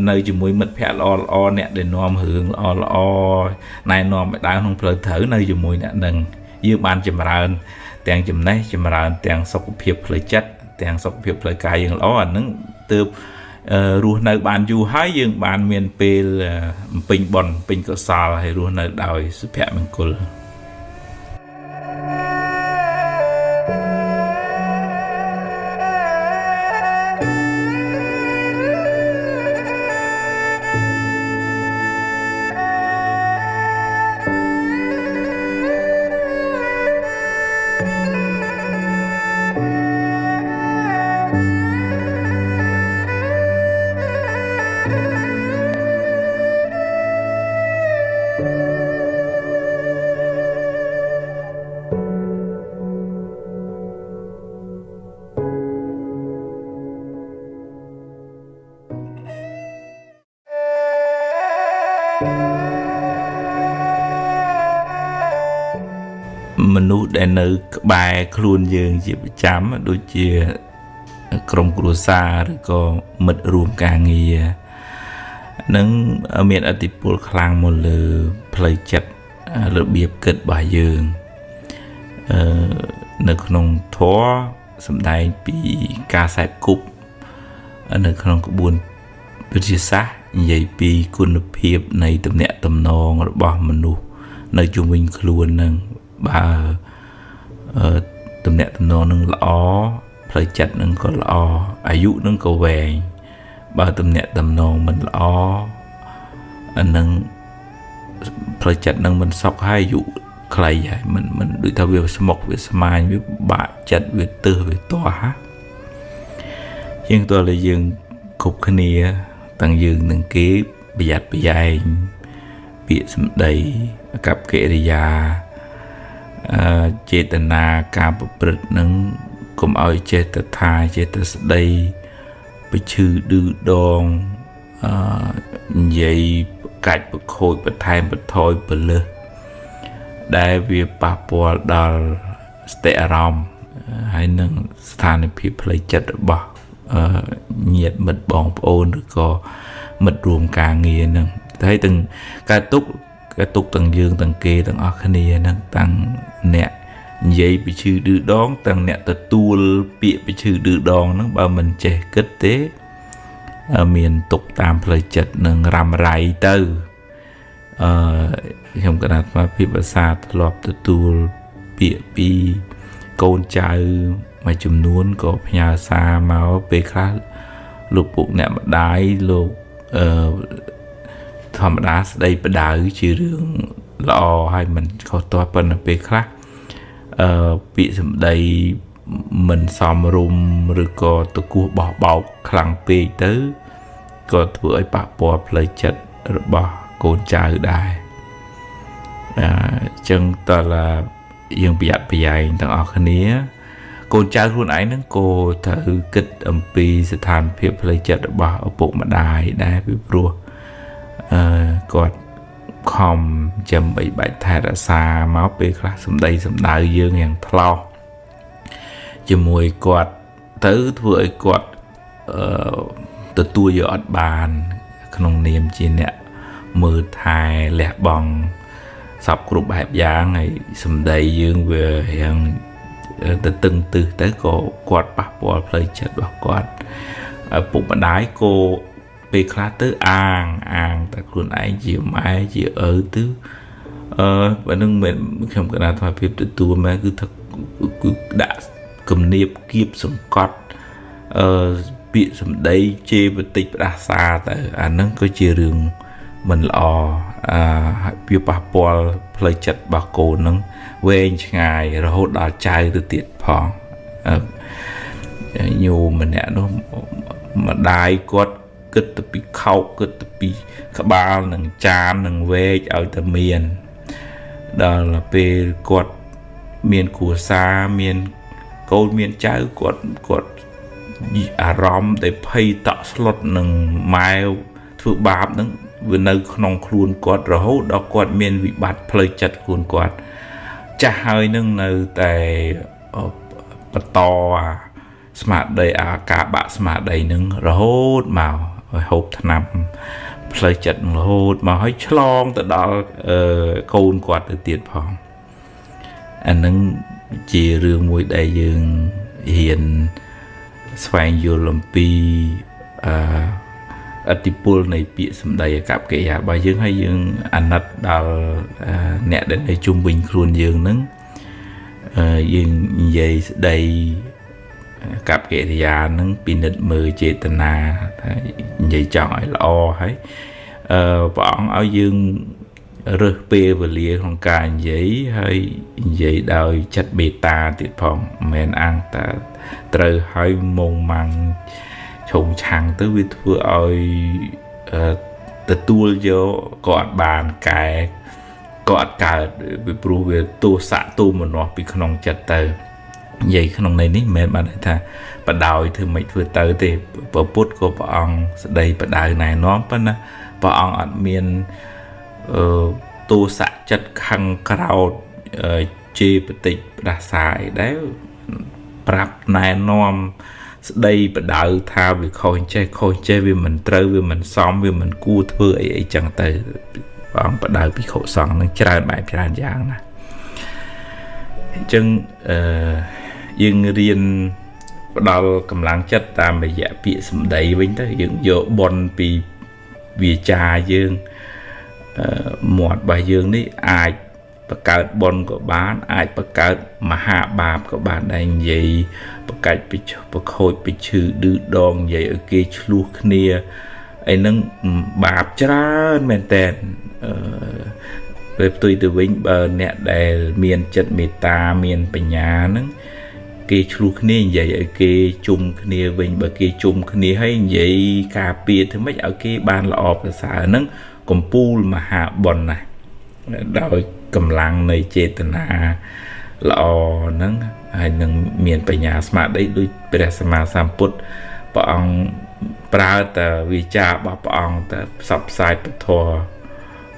នៅជាមួយមិត្តភ័ក្តិល្អអ្នកដែលនាំរឿងល្អណែនាំឲ្យដើរក្នុងផ្លូវត្រូវនៅជាមួយអ្នកនឹងយើងបានចម្រើនទាំងចំណេះចម្រើនទាំងសុខភាពផ្លូវចិត្តទាំងសុខភាពផ្លូវកាយយើងល្អអានឹងទើបរស់នៅបានយូរហើយយើងបានមានពេលបំពេញបុណ្យពេញកុសលហើយរស់នៅដោយសុភមង្គលមនុស្សដែលនៅក្បែរខ្លួនយើងជាប្រចាំដូចជាក្រុមគ្រួសារឬក៏មិត្តរួមការងារនឹងមានឥទ្ធិពលខ្លាំងមកលើផ្លូវចិត្តរបៀបគិតរបស់យើងនៅក្នុងធម៌សម្ដែងពីការសេពគប់នៅក្នុងក្បួនវិទ្យាសាស្ត្រនិយាយពីគុណភាពនៃទំនាក់ទំនងរបស់មនុស្សនៅជុំវិញខ្លួននឹងបើទំនាក់ទំនងនឹងល្អផ្លូវចិត្តនឹងក៏ល្អអាយុនឹងក៏វែងបើទំនាក់ទំនងមិនល្អអានឹងផ្លូវចិត្តនឹងមិនសុខហើយអាយុខ្លីហើយមិនដូចថាវាស្មុកវាស្មាញវាបាក់ចិត្តវាទើសវាទាស់ជាងតើយើងគ្រប់គ្នាទាំងយើងនឹងគេប្រយ័ត្នប្រយែងពាក្យសម្ដីអាកប្បកិរិយាចេតនាការប្រព្រឹត្តនឹងកុំឲ្យចេតថាចេតស្ដីបឈឺឌឺដងនិយាយកាច់ប្រខូចបន្ថែមបន្ថយពលឹះដែលវាប៉ះពាល់ដល់ស្ថិរអារម្មណ៍ ហើយនឹងស្ថានភាពផ្លូវចិត្តរបស់ញាតិមិត្តបងប្អូនឬក៏មិត្តរួមការងារហ្នឹងហើយទាំងការទុកទាំងយើងទាំងគេទាំងអស់គ្នាហ្នឹងតាំងអ្នកនិយាយពីឈឺឌឺដងទាំងអ្នកទទួលពាក្យពីឈឺឌឺដងហ្នឹងបើមិនចេះគិតទេមានទុកតាមផ្លូវចិត្តនឹងរ៉ាំរ៉ៃទៅខ្ញុំគណៈថាពីភាសាធ្លាប់ទទួលពាក្យពីកូនចៅមួយចំនួនក៏ផ្ញើសារមកពេលខ្លះលោកពុកអ្នកម្ដាយលោកធម្មតាស្ដីបដៅជារឿងល្អហើយមិនខុសទាស់ប៉ុន្តែពេលខ្លះពាក្យសម្ដីមិនសមរម្យឬក៏តគោះបោះបោកខ្លាំងពេកទៅក៏ធ្វើឲ្យប៉ះពាល់ផ្លូវចិត្តរបស់កូនចៅដែរអញ្ចឹងតើយើងប្រយ័ត្នប្រយែងទាំងអស់គ្នាកូនចៅខ្លួនឯងហ្នឹងក៏ត្រូវគិតអំពីស្ថានភាពផ្លូវចិត្តរបស់ឪពុកម្ដាយដែរពីព្រោះគាត់ខំចាំបីបាច់ថែរក្សាមកពេលខ្លះសម្ដីសម្ដៅយើងយ៉ាងថ្លោសជាមួយគាត់ទៅធ្វើឲ្យគាត់ទទួលយកអត់បានក្នុងនាមជាអ្នកមើលថែលះបង់សពគ្រប់បែបយ៉ាងហើយសម្ដីយើងវារៀងទៅតឹងទឹះទៅក៏គាត់ប៉ះពាល់ផ្លូវចិត្តរបស់គាត់ពុកម្ដាយក៏ពេលខ្លះទៅអាងតែខ្លួនឯងជាម៉ែជាឪទៅបើនឹងមិនខ្ញុំគណៈថាភាពទទួលម៉ែគឺថាគឺដាក់គំនាបគៀបសង្កត់ពាក្យសម្ដីជេរបន្តិចផ្ដាសាទៅអាហ្នឹងក៏ជារឿងមិនល្អវាប៉ះពាល់ផ្លូវចិត្តរបស់កូនហ្នឹងវែងឆ្ងាយរហូតដល់ចៅទៅទៀតផងញោមម្នាក់នោះម្ដាយគាត់គិតទៅពីខោកគិតទៅពីក្បាលនឹងចាននឹងវែកឲ្យតែមានដល់ពេលគាត់មានគ្រួសារមានកូនមានចៅគាត់អារម្មណ៍ដែលភ័យតក់ស្លុតនឹងម៉ែធ្វើបាបហ្នឹងវានៅក្នុងខ្លួនគាត់រហូតដល់គាត់មានវិបត្តិផ្លូវចិត្តខ្លួនគាត់ចាស់ហើយនឹងនៅតែបន្តស្មារតីការបាក់ស្មារតីនឹងរហូតមកឲ្យហូបថ្នាំផ្លូវចិត្តរហូតមកឲ្យឆ្លងទៅដល់កូនគាត់ទៅទៀតផងអានឹងជារឿងមួយដែលយើងហ៊ានស្វែងយល់អំពីឥទ្ធិពលនៃពាក្យសម្ដីអាកប្បកិរិយារបស់យើងហើយយើងអាណិតដល់អ្នកដែលនៅជុំវិញខ្លួនយើងហ្នឹងយើងនិយាយស្ដីអាកប្បកិរិយាហ្នឹងពិនិត្យមើលចេតនាថានិយាយចង់ឲ្យល្អហើយព្រះអង្គឲ្យយើងរើសពេលវេលាក្នុងការនិយាយហើយនិយាយដោយចិត្តមេត្តាទៀតផងមិនមែនអាំងតែត្រូវឲ្យមុងម៉ាំងឈុំឆាំងទៅវាធ្វើឲ្យទទួលយកក៏អត់បានកែក៏អត់កើតពីព្រោះវាទោសៈទូមនោះពីក្នុងចិត្តទៅនិយាយក្នុងន័យនេះមិនមែនបានថាបដ ாய் ធ្វើមិនធ្វើទៅទេព្រះពុទ្ធក៏ព្រះអង្គស្ដីបដៅណែនាំប៉ុន្តែព្រះអង្គអត់មានទោសៈចិត្តខឹងក្រោធជេរបតិចផ្ដាសាយដែលប្រាប់ណែនាំស្ដីបដៅថាវាខុសចេះវាមិនត្រូវវាមិនសមវាមិនគួរធ្វើអីចឹងទៅព្រះអង្គបដៅភិក្ខុសង្ឃនឹងច្រើនបែបច្រើនយ៉ាងណាអញ្ចឹងយើងរៀនផ្ដល់កម្លាំងចិត្តតាមរយៈពាក្យសម្ដីវិញទៅយើងយកបុណ្យពីវាចាយើងមាត់របស់យើងនេះអាចបង្កើតបុណ្យក៏បានអាចបង្កើតមហាបាបក៏បានដែរនិយាយបង្កាច់ប្រខូចពីឈឺឌឺដងនិយាយឲ្យគេឆ្លោះគ្នាអីហ្នឹងបាបច្រើនមែនតើពេលផ្ទុយទៅវិញបើអ្នកដែលមានចិត្តមេត្តាមានបញ្ញាហ្នឹងគេឆ្លោះគ្នានិយាយឲ្យគេជុំគ្នាវិញបើគេជុំគ្នាហើយនិយាយការពារធ្វើម៉េចឲ្យគេបានល្អប្រសើរហ្នឹងកំពូលមហាបុណ្យណាស់ដោយកម្លាំងនៃចេតនាល្អហ្នឹងហើយនឹងមានបញ្ញាស្មារតីដូចព្រះសម្មាសម្ពុទ្ធព្រះអង្គប្រើតែវិចាររបស់ព្រះអង្គតែផ្សព្វផ្សាយពធ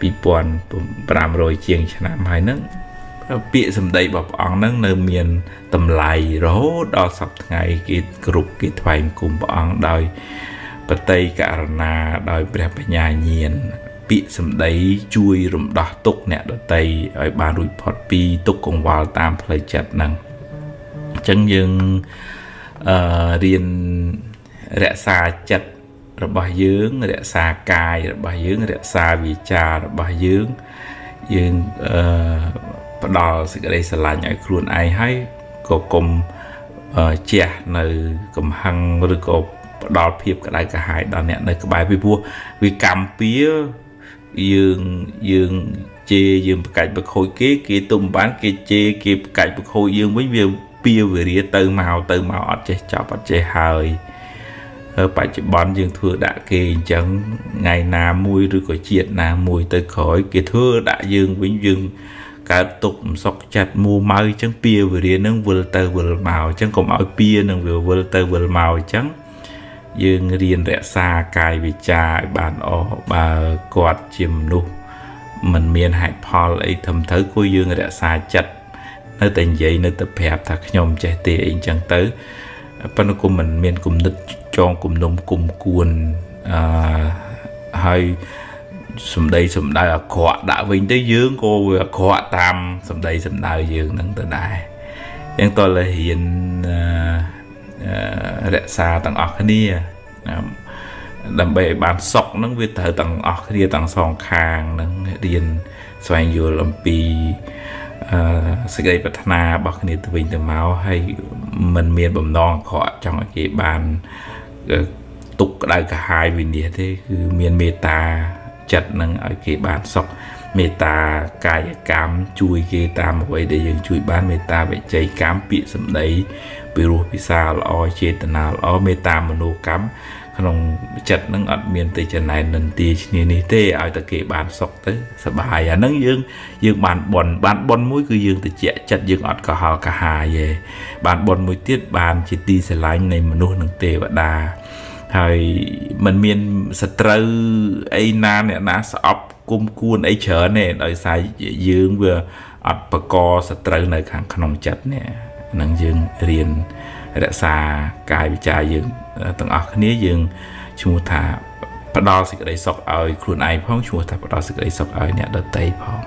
2500ជាងឆ្នាំហើយហ្នឹង ពាក្យសម្ដីរបស់ព្រះអង្គហ្នឹងនៅមានតម្លៃរហូតដល់សប្តាហ៍គេគ្រប់គេថ្វាយបង្គំព្រះអង្គដោយបតីករណាដោយព្រះបញ្ញាញាណពាក្យសម្ដីជួយរំដោះទុក្ខអ្នកដទៃឲ្យបានរួចផុតពីទុក្ខកង្វល់តាមផ្លូវចិត្តហ្នឹងអញ្ចឹងយើងរៀនរក្សាចិត្តរបស់យើងរក្សាកាយរបស់យើងរក្សាវាចារបស់យើងផ្ដល់សេចក្តីស្រឡាញ់ឲ្យខ្លួនឯងហើយក៏កុំជះនៅកំហឹងឬក៏ផ្ដល់ភាពក្តៅក្រហាយដល់អ្នកនៅក្បែរពីព្រោះវាកម្មពៀយើងជេរយើងប្រកាច់ប្រខូចគេទុំបានគេជេរគេប្រកាច់ប្រខូចយើងវិញវាពៀវេរាទៅមកអត់ចេះចប់អត់ចេះហើយបច្ចុប្បន្នយើងធ្វើដាក់គេអញ្ចឹងថ្ងៃណាមួយឬក៏ជាតិណាមួយទៅក្រោយគេធ្វើដាក់យើងវិញយើងកើតទុកមិនសុខចិត្តមួម៉ៅអញ្ចឹងពៀវេរានឹងវិលទៅវិលមកអញ្ចឹងកុំឲ្យពៀនឹងវាវិលទៅវិលមកអញ្ចឹងយើងរៀនរក្សាកាយវាចាឲ្យបានអស់បើគាត់ជាមនុស្សមិនមានហេតុផលអីធំទៅគួរយើងរក្សាចិត្តនៅតែនិយាយនៅតែប្រាប់ថាខ្ញុំចេះទេអីអញ្ចឹងទៅប៉ុន្តែគុំមិនមានគំនិតចងគំនុំគុំគួនហើយសម្ដីសម្ដៅអាក្រក់ដាក់វិញទៅយើងក៏វាអាក្រក់តាមសម្ដីសម្ដៅយើងនឹងទៅដែរយ៉ាងតើរៀនរក្សាទាំងអស់គ្នាដើម្បីឲ្យបានសុខនឹងវាត្រូវទាំងអស់គ្នាទាំងសងខាងនឹងរៀនស្វែងយល់អំពីសេចក្តីប្រាថ្នារបស់គ្នាទៅវិញទៅមកហើយមិនមានបំណងអាក្រក់ចង់ឲ្យគេបានទុកក្តៅក្រហាយវិនិច្ឆ័យទេគឺមានមេត្តាចិត្តនឹងឲ្យគេបានសុខមេត្តាកាយកម្មជួយគេតាមអ្វីដែលយើងជួយបានមេត្តាវិច័យកម្មពាក្យសម្ដីពីរោះពិសាល្អចេតនាល្អមេត្តាមនោកម្មក្នុងចិត្តនឹងអត់មានទៅចំណែននន្ទាឈ្នានេះទេឲ្យតែគេបានសុខទៅសប្បាយអាហ្នឹងយើងបានបុណ្យមួយគឺយើងទៅជាចិត្តយើងអត់កុហលកាហាយទេបានបុណ្យមួយទៀតបានជាទីស្រឡាញ់នៃមនុស្សនិងទេវតាហើយมันមានសត្រូវអីណាអ្នកណាស្អប់គុំគួនអីច្រើនទេដោយសារយើងវាអត់បកសត្រូវនៅខាងក្នុងចិត្តនេះហ្នឹងយើងរៀនរក្សាកាយវិចារយើងទាំងអស់គ្នាយើងឈ្មោះថាផ្ដល់សេចក្តីសុខឲ្យខ្លួនឯងផងឈ្មោះថាផ្ដល់សេចក្តីសុខឲ្យអ្នកដទៃផង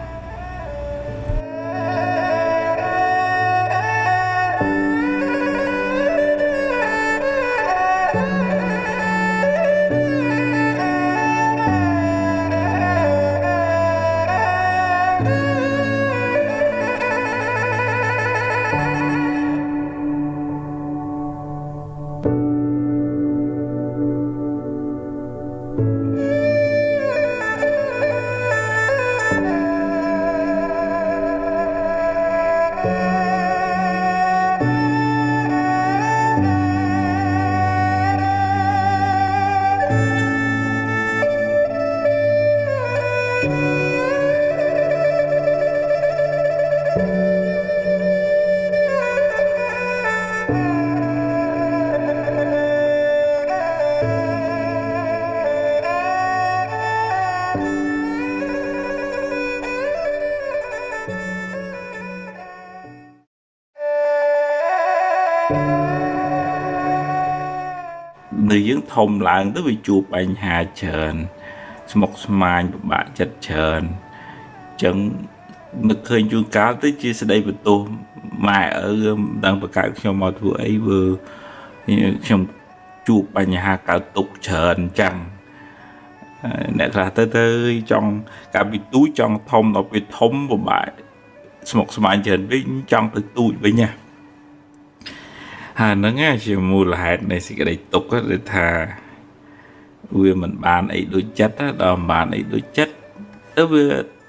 នៅយើងធំឡើងទៅវាជួបបញ្ហាច្រើនស្មុគស្មាញពិបាកចិត្តច្រើនអញ្ចឹងនឹកឃើញជួនកាលទៅជាស្ដីបន្ទោសម៉ែឪមិនដឹងបកកើតខ្ញុំមកធ្វើអីវើខ្ញុំជួបបញ្ហាកើតទុកច្រើនអញ្ចឹងអ្នកខ្លះទៅចង់កាលពីទូចចង់ធំដល់ពេលធំពិបាកស្មុគស្មាញច្រើនវិញចង់ទៅទូចវិញណាហើយហ្នឹងជាមូលហេតុនៃសេចក្តីទុក្ខគឺថាវាមិនបានអីដូចចិត្តដល់មិនបានអីដូចចិត្តទៅវា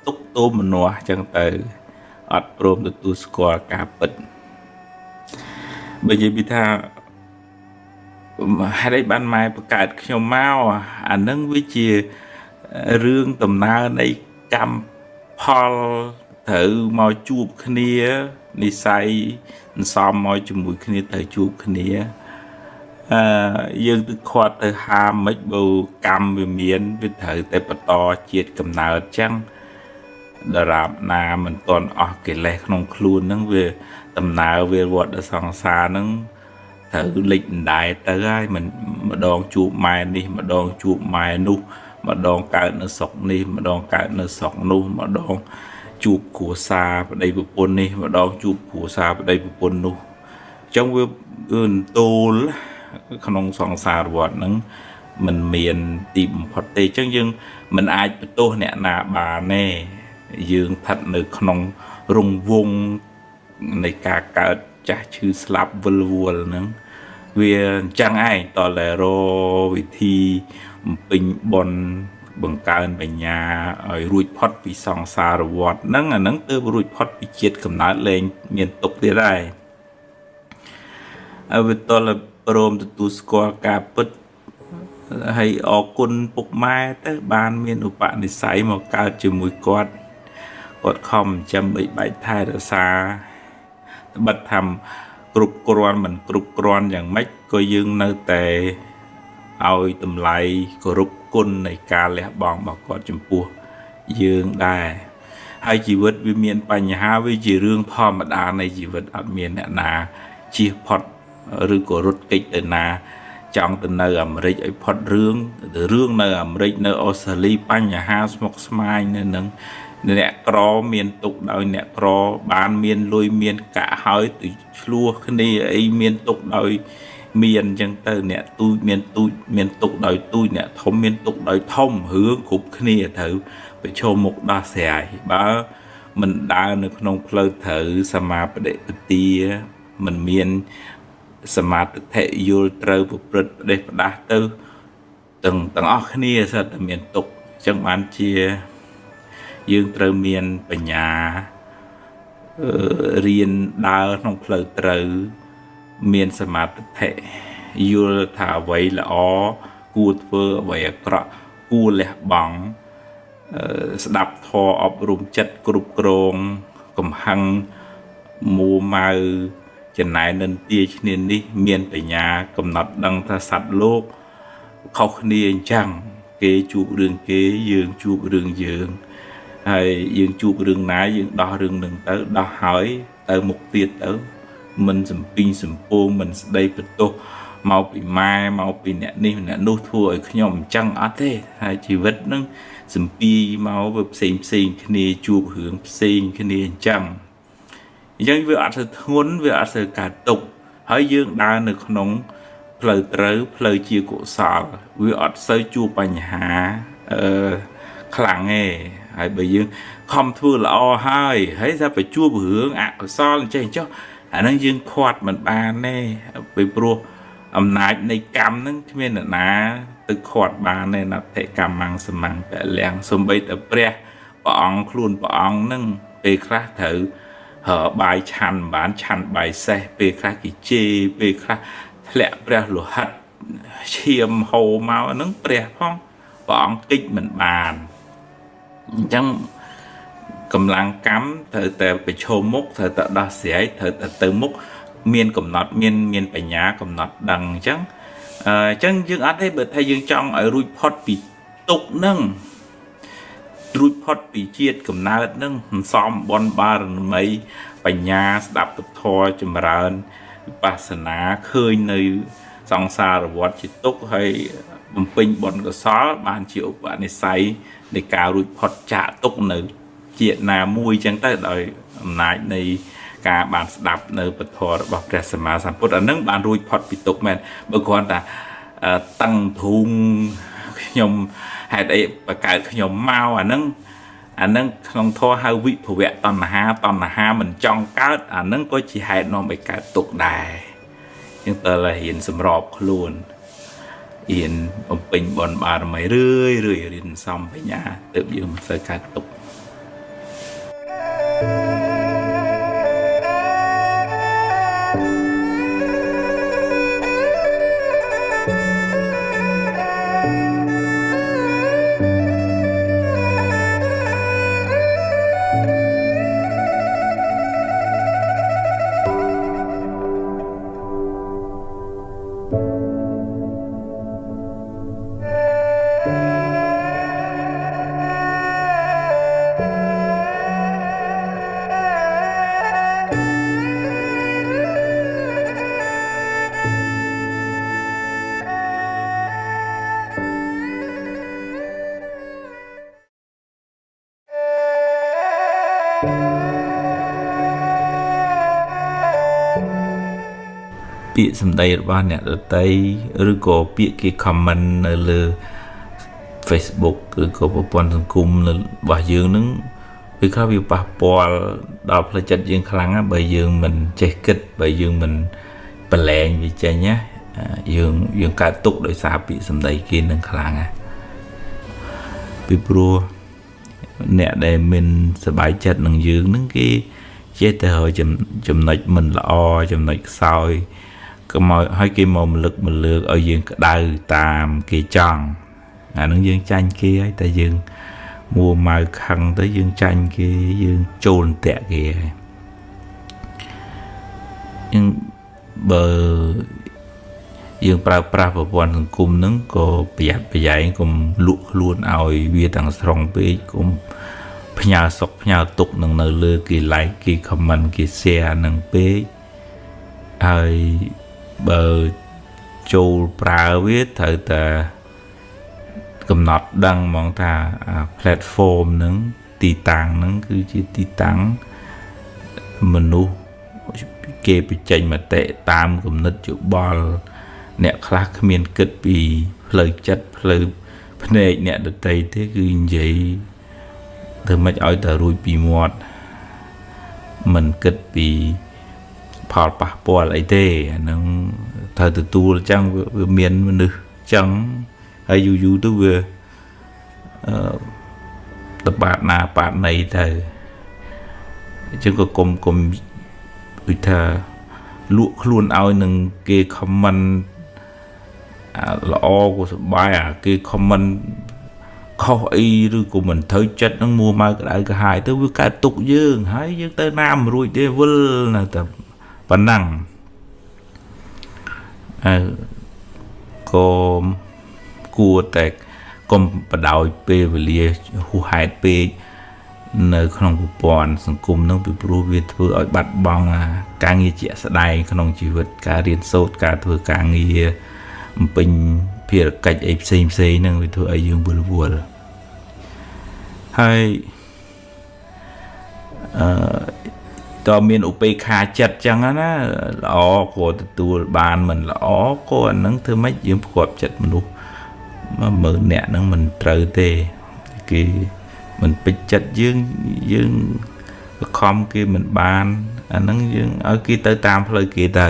ទុក្ខទោមនោះអញ្ចឹងទៅអត់ព្រមទទួលស្គាល់ការពិតបើនិយាយពីថាហេតុអីបានម៉ែបង្កើតខ្ញុំមកអាហ្នឹងវាជារឿងដំណើរនៃកម្មផលត្រូវមកជួបគ្នានិស័យសំមកជាមួយគ្នាត្រូវជួបគ្នាយើងទៅខាត់ទៅហាមមិនបើកម្មវាមានវាត្រូវតែបន្តជាតិកំណើតចឹង đà rạp na mình toàn ở cái lẽ không khuôn nâng về tầm nào về vật ở song xa nâng thử lịch đại tới ai mình mà đòn chụp mai đi mà đòn chụp mai nu mà đòn cài nó sọc đi mà đòn cài nó sọc nu mà đòn chụp của xa vào đây bộ pôn đi mà đòn chụp của xa vào đây bộ pôn nu trong việc tô không song xa vật nâng mình miền tìm hoạt tê chắc nhưng mình ai tô nè nà bà nè dương thật nơi không rung vungในการเกิดจากชื่อสลับวัลนั้นเวียจังไอตอนแรกวิธีปิงบนบังการปัญญารุ่ยพอดปีสองสารวัตรนั่งนั่งเติมรุ่ยพอดปีเจ็ดกำนัดเลงเมียนตกได้เอาไปตอนแรกโรมตัวสกอร์กาปดให้ออกกุนปกไม้แต่บานเมียนอุปนิสัยมาการจมูกกอดคอมจำใบไทยรักษาบัดทำกรุบกรอนเหมือนกรุบกรอนอย่างไม่ก็ยืงในแต่เอาตำไลกรุบกุนในการและบองบอกกอดจมปัวยืงได้ให้ชีวิตวิเมียนปัญหาวิจิเรื่องพ่อมาดาในชีวิตอัดเมียนเนี่ยนาชีพอดหรือกรถกิจเดินนาจองตัวเนื้ออเมริกไอพอดเรื่องเนื้ออเมริกเนื้อออสเตรเลียปัญหาสมกสมัยเนี่ยนึงเนี่ยกรอเมียนตุกโดยเนี่ยกรอบานเมียนลุยเมียนกะหอยตุชัวขึ้นนี่ไอเมียนตุกโดยเมียนจังเตอเนี่ยตุเมียนตุกโดยตุเนี่ยทมเมียนตุกโดยทมหือขุบขึ้นนี่ถือไปโชว์มุกดาเสียบ้ามันดาในขนมเพลถือสมาประเดปตีมันเมียนสมาตเทยูเตอร์ปุปรดเดปดาเตอตั้งออกขึ้นนี่สัตว์เมียนตุกจังมันเชียยืงเตอเมียนปัญญาเรียนดาวน้องเพลเตอเมียนสมาธิเทยูถาไว้ละอ้อกูเฟอไว้กระกูเละบังสดับทออบรมจัดกรุบกรองกำหังมูมาจะไหนนันเตียชนิดนี้เมียนปัญญากำหนดดังทศัตว์โลกเขาเนียนจังเกจูเรื่องเกยืงจูเรื่องยืงhay dương chụp rừng nái dương đo rừng đừng tới đo hỏi tới một tiết tới mình sầm pin sầm po mình đây bật tô màu bị mai màu bị nẹt ní nẹt nô thua ở nhom trăng á thế hay chỉ vật nó sầm pi màuแบบxem khi này chụp hướng xem khi này trăng dân vừa ăn sự thốn vừa ăn sự cả tục hỏi dương đa được nóng lời tới lời chia cổ sò vừa ăn sơi chụp bánh hà khẳng nghe hay bây giờ không thua là o hai thấy ra phải chua hướng ạ so lên trên cho nó dương khoát mình ba nè bị pro âm nãy này cam nó nên là ná từ khoát ba này là thể cam mang sầm mang để lẹng xôm bây tập pre bọn luôn bọn nâng về khác thử hở bài chăn bán chăn bài xe về khác cái chê về khác lẹ pre lụa hạt chiêm hồ mau nâng pre phong bọn kích mình bàn chẳng cầm lăng cắm thời tờไปโชว์มุกthời tờ đa sẻ thời tờ từมุกเมียนcầm nọt miênปัญญาcầm nọtดังจังจังยังอัดให้เบิดไทยยังจ้องไอ้รุ่ยพอดปีตกนั่งรุ่ยพอดปีเจียดcầmนาดนั่งซ้อมบอลบาร์ไม่ปัญญาสดับตบทอจมรานปัสนาเคยในสองสารวัตรจิตตกให้បំពេញបនកសលបានជាឧបនិស្ស័យនៃការរួចផុតចាកទុកនៅជាតិណាមួយចឹងទៅដោយអំណាចនៃការបានស្ដាប់នៅពធរបស់ព្រះសម្មាសម្ពុទ្ធអានឹងបានរួចផុតពីទុកមែនបើគ្រាន់តែតឹងធុងខ្ញុំហេតុអីបកកើតខ្ញុំមកអានឹងក្នុងធម៌ហៅវិភវៈតណ្ហាមិនចង់កើតអានឹងក៏ជាហេតុនាំឲ្យកើតទុកដែរចឹងតើហ៊ានសម្របខ្លួនอินผมเป็นบอลบาร์ไม่เรื่อยเรียนซ้ำไปเนี่ยเติบยืมเสกการตก ពាក្យសម្ដីរបស់អ្នកដទៃឬក៏ពាក្យគេ comment នៅលើ Facebook ឬក៏ប្រព័ន្ធសង្គមរបស់យើងនឹងវាខ្លះវាប៉ះពាល់ដល់ផ្លូវចិត្តយើងខ្លាំងណាស់បើយើងមិនចេះគិតបើយើងមិនប្រឡែងវាចេញណាយើងកើតទុកដោយសារពាក្យសម្ដីគេនឹងខ្លាំងណាស់ពីព្រោះអ្នកដែលមានសប្បាយចិត្តនឹងយើងនឹងគេចេះតែរកចំណុចមិនល្អចំណុចខ្សោយក៏មកឲ្យគេមកម្លឹកឲ្យយើងក្តៅតាមគេចង់អានឹងយើងចាញ់គេហើយតែយើងមួម៉ៅខឹងទៅយើងចាញ់គេយើងចូលតាក់គេហើយយើងបើយើងប្រើប្រាស់ប្រព័ន្ធសង្គមហ្នឹងក៏ប្រយ័ត្នប្រយែងកុំលក់ខ្លួនឲ្យវាទាំងស្រុងពេកកុំផ្ញើសុខផ្ញើទុកនឹងនៅលើគេ like គេ comment គេ share នឹងពេកហើយបើចូលប្រើវាត្រូវតែកំណត់ដឹងហ្មងថា platform ហ្នឹងទីតាំងហ្នឹងគឺជាទីតាំងមនុស្សគេបញ្ចេញមតិតាមគំនិតយោបល់អ្នកខ្លះគ្មានគិតពីផ្លូវចិត្តផ្លូវភ្នែកអ្នកដទៃទេគឺនិយាយធ្វើម៉េចឲ្យតែរួចពីមាត់មិនគិតពីផលប៉ះពាល់អីទេអាហ្នឹងត្រូវទទួលអញ្ចឹងវាមានមនុស្សអញ្ចឹងហើយយូរទៅវាតបាតណាបាតណីទៅអញ្ចឹងក៏គុំដូចថាលក់ខ្លួនឲ្យនឹងគេ comment ល្អក៏សប្បាយគេ comment ខុសអីឬក៏មិនត្រូវចិត្តនឹងមួម៉ៅក្តៅក្រហាយទៅវាកើតទុកយើងហើយយើងទៅណាមិនរួចទេវិលនៅតែប៉ុណ្ណឹងក៏គួរតែកុំបដោយពេលវេលាហួសហេតុពេកនៅក្នុងប្រព័ន្ធសង្គមនោះពីព្រោះវាធ្វើឲ្យបាត់បង់ការងារជាក់ស្ដែងក្នុងជីវិតការរៀនសូត្រការធ្វើការងារបំពេញភារកិច្ចអីផ្សេងហ្នឹងវាធ្វើឲ្យយើងវល់ហើយតើមានឧបេក្ខាចិត្តចឹងណាល្អក៏ទទួលបានមិនល្អក៏អានឹងធ្វើម៉េចយើងផ្គាប់ចិត្តមនុស្សមើលអ្នកហ្នឹងមិនត្រូវទេគេមិនពេញចិត្តយើងបខំគេមិនបានអាហ្នឹងយើងឲ្យគេទៅតាមផ្លូវគេទៅ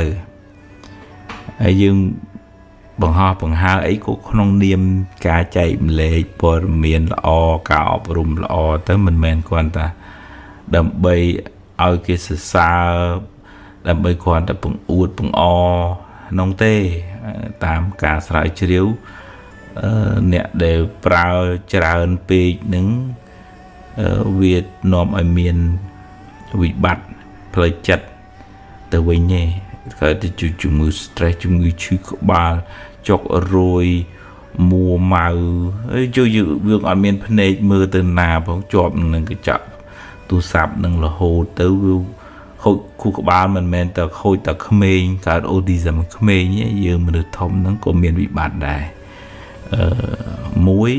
ហើយយើងបង្ហោះបង្ហើអីក៏ក្នុងនាមការចែកម្លែកព័ត៌មានល្អការអប់រំល្អទៅមិនមែនគ្រាន់តែដើម្បីឲ្យគេសរសើរដើម្បីគ្រាន់តែបង្អួតបង្អនោះទេតាមការស្រាវជ្រាវអ្នកដែលប្រើច្រើនពេកនឹងវានាំឲ្យមានវិបត្តិផ្លូវចិត្តទៅវិញទេកើតទៅជំងឺ stress ជំងឺឈឺក្បាលចុករយមួម៉ៅហើយយើងអត់មានភ្នែកមើលទៅណាផងជាប់នឹងកញ្ចក់ទូរស័ព្ទនឹងរហូតទៅវាខូចខួរក្បាលមិនមែនតែខូចតែក្មេងកើត autism ក្មេងទេយើងមនុស្សធំហ្នឹងក៏មានវិបត្តិដែរមួយ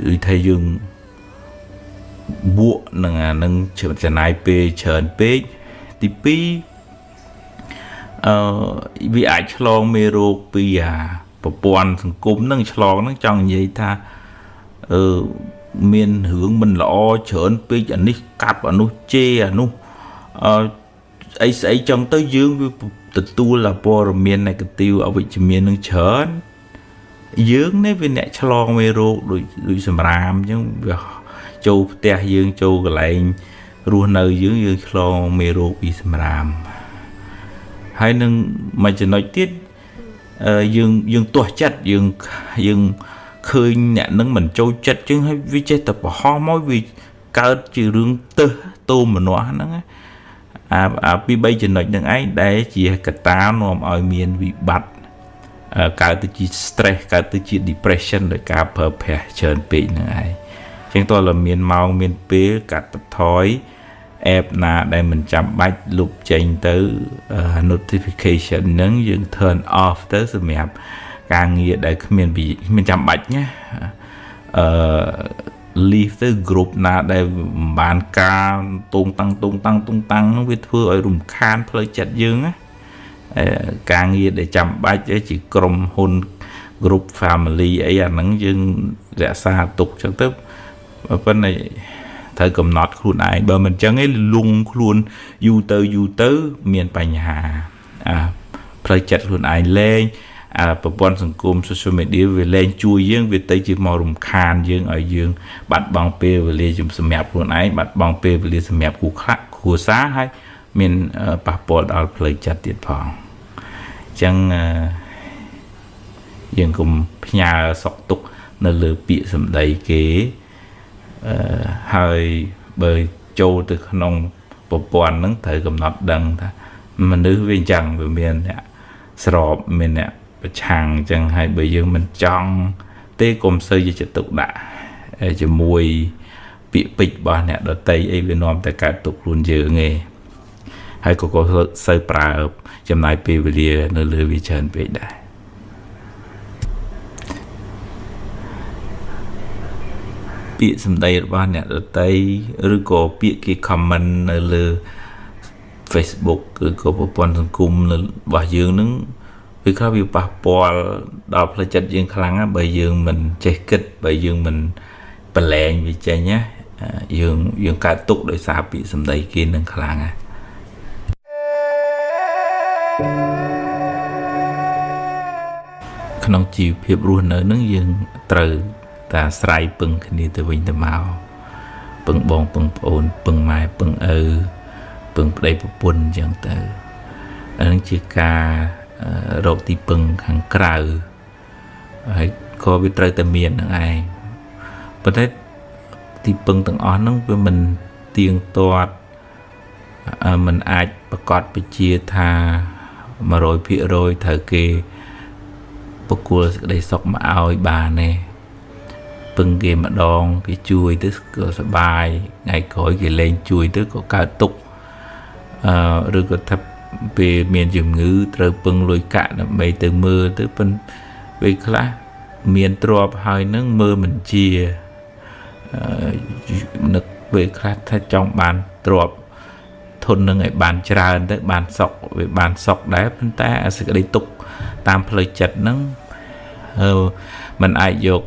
ដូចថាយើងបួកនឹងអានឹងចំណាយពេលច្រើនពេកទី2វាអាចឆ្លងមេរោគពីប្រព័ន្ធសង្គមនឹងឆ្លងនឹងចង់និយាយថាមានរឿងមិនល្អច្រើនពេកអានេះកាប់អានោះជេរអានោះអីស្អីចឹងទៅយើងវាទទួលព័ត៌មាន negative អវិជ្ជមាននឹងច្រើនយើងនេះវាអ្នកឆ្លងមេរោគដូចសម្រាមអញ្ចឹងវាចូលផ្ទះយើងចូលកន្លែងរស់នៅយើងឆ្លងមេរោគពីសម្រាមហើយនឹងមួយចំណុចទៀតយើងទាស់ចិត្តយើងឃើញអ្នកនឹងមិនចូលចិត្តជាងហើយវាចេះតែបរហោះមកវាកើតជារឿងទឹះតោមនោះហ្នឹងអាពី3ចំណុចហ្នឹងឯងដែលជាកត្តានាំឲ្យមានវិបត្តិកើតទៅជា stress កើតទៅជា depression ដោយការប្រើប្រាស់ច្រើនពេកហ្នឹងឯងជាងតើមានម៉ោងមានពេលកាត់បន្ថយ app ណាដែលមិនចាំបាច់លុបចេញទៅ notification ហ្នឹងយើង turn off ទៅសម្រាប់ការងារដែលគ្មានចាំបាច់ណាleave ទៅ group ណាដែលមិនបានការតូងតាំងវាធ្វើឲ្យរំខានផ្លូវចិត្តយើងណា ការងារដែលចាំបាច់ជាក្រុមហ៊ុន group family អីអាហ្នឹងយើងរក្សាទុកចឹងទៅប៉ុន្តែត្រូវកំណត់ខ្លួនឯងបើមិនចឹងឯងលងខ្លួនយូរទៅមានបញ្ហាផ្លូវចិត្តខ្លួនឯងលែងប្រព័ន្ធសង្គម social media វាលែងជួយយើងវាទៅជាមករំខានយើងឲ្យយើងបាត់បង់ពេលវេលាសម្រាប់ខ្លួនឯងបាត់បង់ពេលវេលាសម្រាប់គ្រួសារហើយមានប៉ះពាល់ដល់ផ្លូវចិត្តទៀតផងអញ្ចឹងយើងកុំផ្ញើសុខទុក្ខនៅលើពាក្យសម្ដីគេហើយបើចូលទៅក្នុងប្រព័ន្ធហ្នឹងត្រូវកំណត់ដឹងថាមនុស្សវាអញ្ចឹងវាមានអ្នកស្របមានអ្នកប្រឆាំងអញ្ចឹងហើយបើយើងមិនចង់ទេកុំសូវយកចិត្តទុកដាក់ជាមួយពាក្យពេចន៍របស់អ្នកដទៃអីវានាំតែកើតទុក្ខខ្លួនយើងឯងហើយក៏សូវប្រើចំណាយពេលវេលានៅលើវាច្រើនពេកដែរពាក្យសម្ដីរបស់អ្នកដទៃឬក៏ពាក្យគេ comment នៅលើ Facebook ឬក៏ប្រព័ន្ធសង្គមរបស់យើងនឹងវាខ្លះវាប៉ះពាល់ដល់ផ្លូវចិត្តយើងខ្លាំងណាស់បើយើងមិនចេះគិតបើយើងមិនប្រឡែងវាចេញណាយើងកើតទុកដោយសារពាក្យសម្ដីគេនឹងខ្លាំងណាស់ក្នុងជីវភាពរស់នៅនឹងយើងត្រូវតែអាស្រ័យពឹងគ្នាទៅវិញទៅមកពឹងបងពឹងប្អូនពឹងម៉ែពឹងឪពឹងប្តីប្រពន្ធអញ្ចឹងទៅអានឹងជាការរកទីពឹងខាងក្រៅហើយក៏វាត្រូវតែមាននឹងឯងប៉ុន្តែទីពឹងទាំងអស់ហ្នឹងវាមិនទៀងទាត់มันអាចប្រកាសពជាថា 100% ត្រូវគេបកគលសេចក្តីសុខមកឲ្យបានទេពឹងគេម្ដងគេជួយទៅក៏សប្បាយថ្ងៃក្រោយគេលែងជួយទៅក៏កើតទុក្ខឬក៏ថាពេលមានជំងឺត្រូវពឹងលុយកាក់ដើម្បីទៅមើលទៅប៉ុន្តែពេលខ្លះមានទ្រព្យហើយនឹងមើលមិនជានឹកពេលខ្លះថាចង់បានទ្រព្យធននឹងឲ្យបានច្រើនទៅបានសុខវាបានសុខដែរប៉ុន្តែអាសេចក្តីទុក្ខតាមផ្លូវចិត្តហ្នឹងมันអាចយក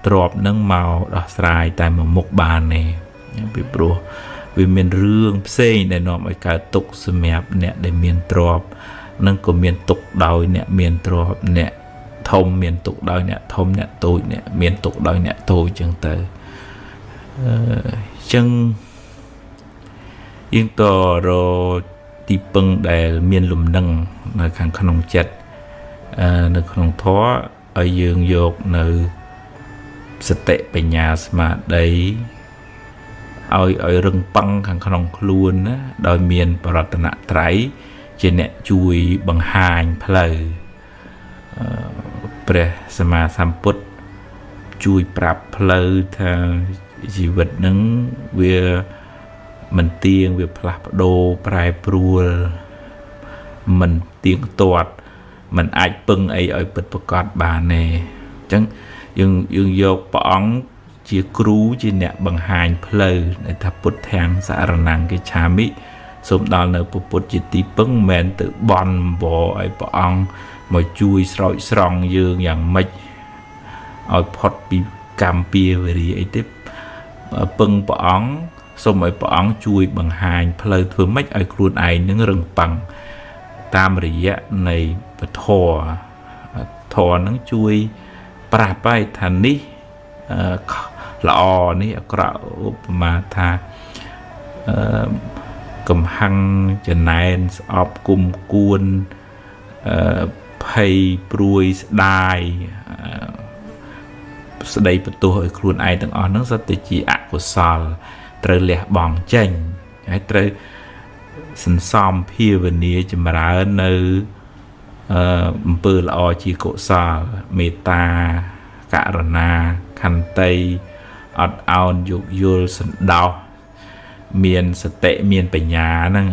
ទ្រព្យហ្នឹងមកដោះស្រាយតែមួយមុខបានទេពីព្រោះវាមានរឿងផ្សេងដែលនាំឲ្យកើតទុក្ខសម្រាប់អ្នកដែលមានទ្រព្យនិងក៏មានទុក្ខដោយអ្នកមានទ្រព្យអ្នកធំមានទុក្ខដោយអ្នកធំអ្នកតូចអ្នកមានទុក្ខដោយអ្នកតូចចឹងទៅចឹងយើងទៅរកទីពឹងដែលមានលំនឹងនៅខាងក្នុងចិត្តនៅក្នុងធម៌ឲ្យយើងយកនៅសតិបញ្ញាស្មារតីឲ្យរឹងប៉ឹងខាងក្នុងខ្លួនណាដោយមានបរតនត្រ័យជាអ្នកជួយបង្ហាញផ្លូវព្រះសម្មាសម្ពុទ្ធជួយប្រាប់ផ្លូវថាជីវិតនឹងវាមិនទៀងវាផ្លាស់ប្ដូរប្រែប្រួលមិនទៀងទាត់មិនអាចពឹងអីឲ្យពិតប្រាកដបានទេអញ្ចឹងយើងយកព្រះអង្គជាគ្រូជាអ្នកបង្ហាញផ្លូវដែលថាពុទ្ធាំសារណង្ឃកិច្ឆាមិសូមដល់នៅពុទ្ធជាទីពឹងមិនមែនទៅបន់អំបរឲ្យព្រះអង្គមកជួយស្រោចស្រង់យើងយ៉ាងម៉េចឲ្យផុតពីកម្មពៀវេរីអីទេពឹងព្រះអង្គសូមឲ្យព្រះអង្គជួយបង្ហាញផ្លូវធ្វើម៉េចឲ្យខ្លួនឯងនឹងរឹងប៉ឹងតាមរយៈនៃពធនឹងជួយប្រាប់ឲ្យថានេះល្អនេះអាក្រក់ឧបមាថាកំហឹងចំណែនស្អប់គុំគួនភ័យព្រួយស្ដាយស្ដីបន្ទោសឲ្យខ្លួនឯងទាំងអស់ហ្នឹងសុទ្ធតែជាអកុសលត្រូវលះបង់ចេញហើយត្រូវសន្សំភាវនាចម្រើននៅអំពើល្អជាកុសលមេត្តាករុណាខន្តីអត់ឱនយោគយល់សន្តោសមានសតិមានបញ្ញាហ្នឹង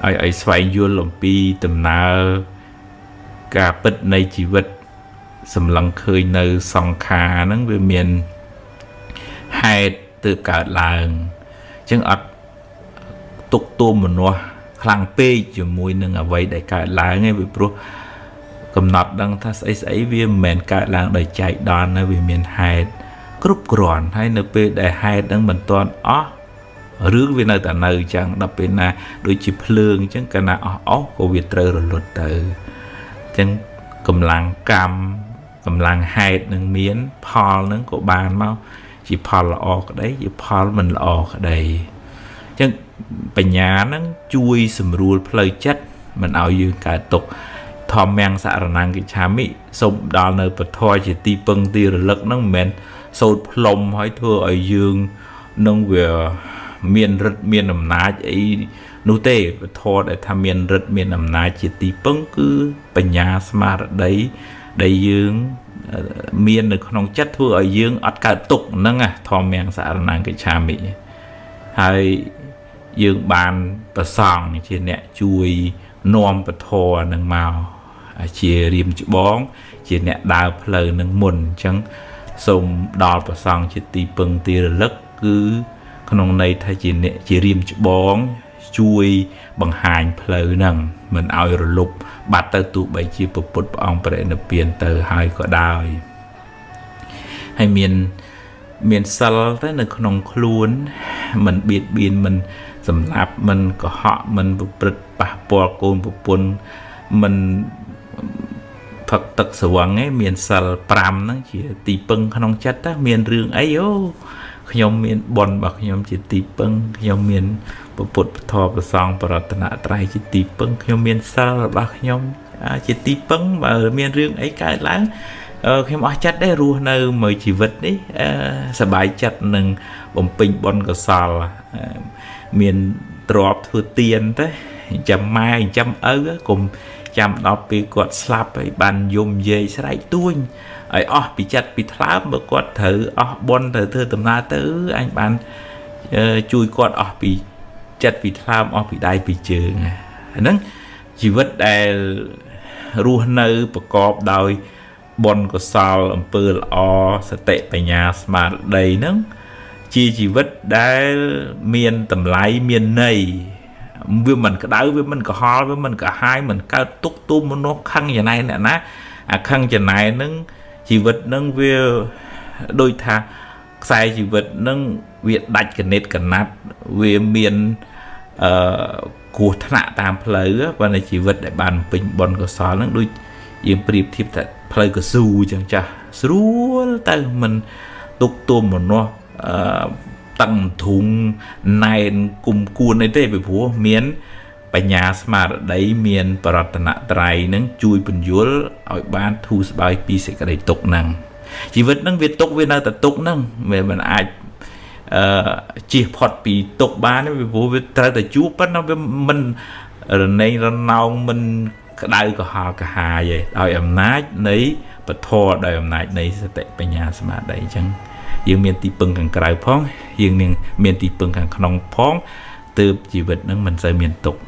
ឲ្យស្វែងយល់អំពីដំណើរការពិតនៃជីវិតសម្លឹងឃើញនៅសង្ខារហ្នឹងវាមានហេតុទើបកើតឡើងអញ្ចឹងអត់ទុកទោមមនុស្ស ខ្លាំងពេកជាមួយនឹងអ្វីដែលកើតឡើងឯងពីព្រោះកំណត់ដឹងថាស្អីវាមិនមែនកើតឡើងដោយចៃដន្យណាវាមានហេតុគ្រប់គ្រាន់ហើយនៅពេលដែលហេតុហ្នឹងមិនទាន់អស់រឿងវានៅតែនៅអញ្ចឹងដល់ពេលណាដូចជាភ្លើងអញ្ចឹងកាលណាអស់ក៏វាត្រូវរលត់ទៅអញ្ចឹងកម្លាំងកម្មកម្លាំងហេតុនឹងមានផលនឹងក៏បានមកជាផលល្អក្តីជាផលមិនល្អក្តីអញ្ចឹងបញ្ញាហ្នឹងជួយសម្រួលផ្លូវចិត្តមិនឲ្យយើងកើតទុក្ខធម្មងសរណង្គិច្ឆាមិសូមដល់នៅពធជាទីពឹងទីរលឹកហ្នឹងមិនមែនសូត្រផ្លុំឲ្យធ្វើឲ្យយើងនឹងវាមានរិទ្ធមានអំណាចអីនោះទេពធដែលថាមានរិទ្ធមានអំណាចជាទីពឹងគឺបញ្ញាស្មារតីដែលយើងមាននៅក្នុងចិត្តធ្វើឲ្យយើងអត់កើតទុក្ខហ្នឹងធម្មងសរណង្គិច្ឆាមិហើយយើងបានប្រសង់ជាអ្នកជួយនាំពធនឹងមកជារៀមច្បងជាអ្នកដើរផ្លូវនឹងមុនអញ្ចឹងសូមដល់ប្រសង់ជាទីពឹងទីរលឹកគឺក្នុងន័យថាជាអ្នកជារៀមច្បងជួយបង្ហាញផ្លូវហ្នឹងមិនឲ្យរលុបបាត់ទៅទោះបីជាពុទ្ធព្រះអង្គបរិនិព្វានទៅហើយក៏ដោយហើយមានសិលទៅនៅក្នុងខ្លួនមិនបៀតបៀនមិនសម្លាប់មិនកុហកមិនប្រព្រឹត្តប៉ះពាល់កូនប្រពន្ធមិនផឹកទឹកស្វឹងឯងមានសិល5ហ្នឹងជាទីពឹងក្នុងចិត្តណាមានរឿងអីខ្ញុំមានបុណ្យរបស់ខ្ញុំជាទីពឹងខ្ញុំមានពុទ្ធធម៌ប្រសង្ឃបរតនត្រ័យជាទីពឹងខ្ញុំមានសិលរបស់ខ្ញុំជាទីពឹងបើមានរឿងអីកើតឡើងខ្ញុំអស់ចិត្តដែររស់នៅមួយជីវិតនេះសប្បាយចិត្តនឹងបំពេញបុណ្យកុសលមានទ្រព្យធ្វើទានទៅចាំម៉ែចាំឪកុំចាំដល់ពេលគាត់ស្លាប់ហើយបានយំយាយស្រែកទួញឲ្យអស់ពីចិត្តពីថ្លើមបើគាត់ត្រូវអស់បុណ្យទៅធ្វើដំណើរទៅអញបានជួយគាត់អស់ពីចិត្តពីថ្លើមអស់ពីដៃពីជើងហ្នឹងជីវិតដែលរស់នៅប្រកបដោយបុណ្យកុសលអំពើល្អសតិបញ្ញាស្មារតីហ្នឹងជាជីវិតដែលមានតម្លៃមានន័យវាមិនក្តៅវាមិនកុហលវាមិនកាហាយមិនកើតទុកទុំមនុស្សខឹងចំណែនអ្នកណាអាខឹងចំណែនហ្នឹងជីវិតហ្នឹងវាដូចថាខ្សែជីវិតហ្នឹងវាដាច់កណិតកណាត់វាមានគ្រោះថ្នាក់តាមផ្លូវប៉ុន្តែជីវិតដែលបានពេញបុណ្យកុសលហ្នឹងដូចយើងប្រៀបធៀបថាផ្លូវកស៊ូអញ្ចឹងចាស់ស្រួលទៅមិនទុកទុំមនុស្សតឹងធុងណែនគុំគួនអីទេពីព្រោះមានបញ្ញាស្មារតីមានបរតនត្រ័យនឹងជួយពន្យល់ឲ្យបានធូរស្បើយពីសេចក្តីទុក្ខហ្នឹងជីវិតហ្នឹងវាទុក្ខវានៅតែទុក្ខហ្នឹងវាមិនអាចជៀសផុតពីទុក្ខបានពីព្រោះវាត្រូវតែជួបប៉ុន្តែវាមិនរណេងរណោងមិនក្តៅក្រហល់កាហាយទេដោយអំណាចនៃពធដោយអំណាចនៃសតិបញ្ញាស្មារតីអញ្ចឹងយើងមានទីពឹងខាងក្រៅផងយើងមានទីពឹងខាងក្នុងផងទើបជីវិតនឹងមិនសូវមានទុក្ខ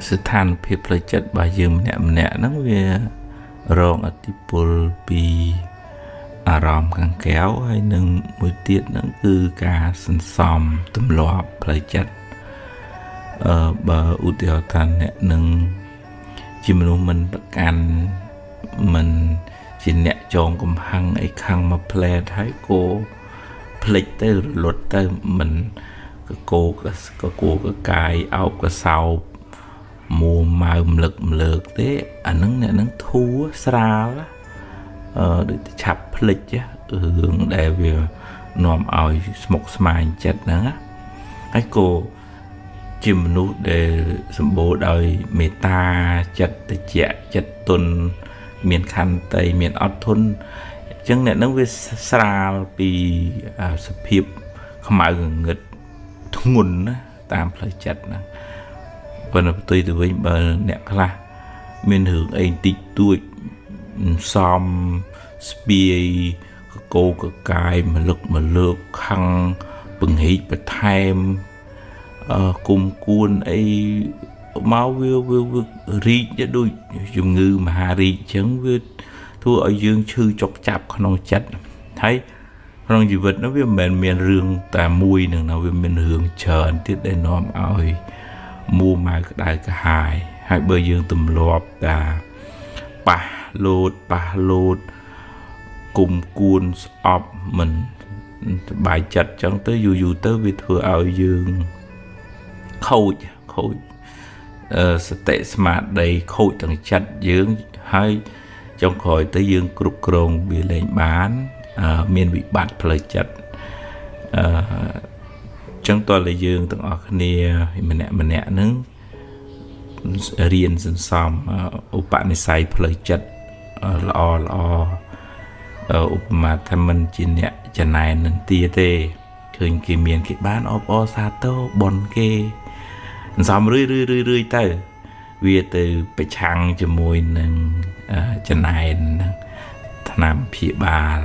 ស្ថានភាពផ្លូវចិត្តរបស់យើងម្នាក់ហ្នឹងវារងឥទ្ធិពលពីអារម្មណ៍ខាងក្រៅហើយនឹងមួយទៀតហ្នឹងគឺការសន្សំទម្លាប់ផ្លូវចិត្តបើឧទាហរណ៍ថាអ្នកនឹងជាមនុស្សមិនប្រកាន់មិនជាអ្នកចងកំហឹងអីខឹងមកផ្លែតហើយក៏ភ្លេចទៅរលត់ទៅមិនកកកកាយអោបកសោបមួម៉ៅមលឹកម្លើកទេអាហ្នឹងអ្នកនឹងធូរស្រាលដូចឆាប់ភ្លេចរឿងដែលវានាំឲ្យស្មុគស្មាញចិត្តហ្នឹងហើយក៏ជាមនុស្សដែលសម្បូរដោយមេត្តាចិត្តត្រជាក់ចិត្តទន់មានខន្តីមានអត់ធន់អញ្ចឹងអ្នកហ្នឹងវាស្រាលពីសភាពខ្មៅងងឹតធ្ងន់ណាតាមផ្លូវចិត្តហ្នឹងប៉ុន្តែផ្ទុយទៅវិញបើអ្នកខ្លះមានរឿងអីតិចតួចសំស្ពាយកកកកាយមលឹកម្លើកខឹងពង្រីកបន្ថែមគុំគួនអី máu vừa ri cho đôi dùng ngư mà hà ri chẳng vừa thua ở dương chư chọc chạp không chặt thấy không gì vật nó với mình rương tà mùi nữa nó với mình hưởng chờ tiết đây nó ơi mua mai đại cả hai bờ dương tùm lọp tà bà lột cùng cuốn ọp mình bài chặt chẳng tới dù tới vì thừa ơi dương khôi tệ smart đây khôi thằng chặt dương hay trong khỏi tới dương cục krong bị lên bán miền bị bắt lời chặt trong tôi là dương từng ở kia mình nè nứng riêng dân xóm ốp bạn này xài lời chặt lò ốp mà tham mình chỉ nè chân này nên tia tê khơi kia miền cái bán ốp sa tô bon kê xóm rưỡi tới vì từ bị chăng cho môi nâng chân này nằm phía bà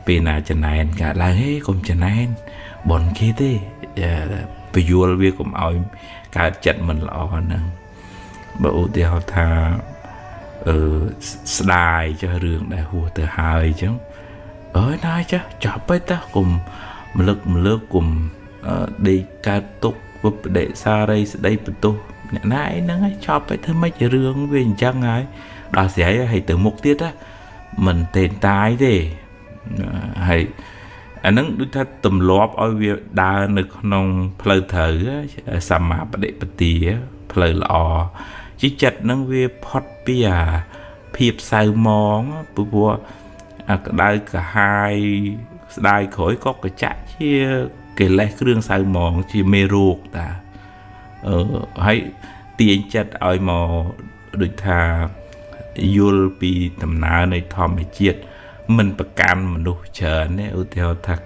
vì nào chân này cả là hết cùng chân này bọn kia thế bây giờ việc cũng ao cả trận mình lo nè bộ thì họ tha đài cho rừng đại hùa từ hai chứ ơi nói chứ chọc ấy ta cùng lực cùng đi ca túc để xa đây bật tu nãy nó chọc ấy thôi mấy cái rừng về chẳng ai đó sẽ hay từ một tiết á mình tên tái thế hay anh nâng đôi thật tùm lọp ở việc đa nước nông phơi thử sa mã bát đệ bát tía phơi lọ chỉ chặt nâng việc pot bia phiệp sai món bùa đây cả hai đây khỏi có cái chả chia cái lẽ cái sai món chỉ mê ruột ta hay tiền chặt ở mò được thà yul pi tầm nào này thòm hay chiết mình bậc can mình đủ chờ nè ưu theo thật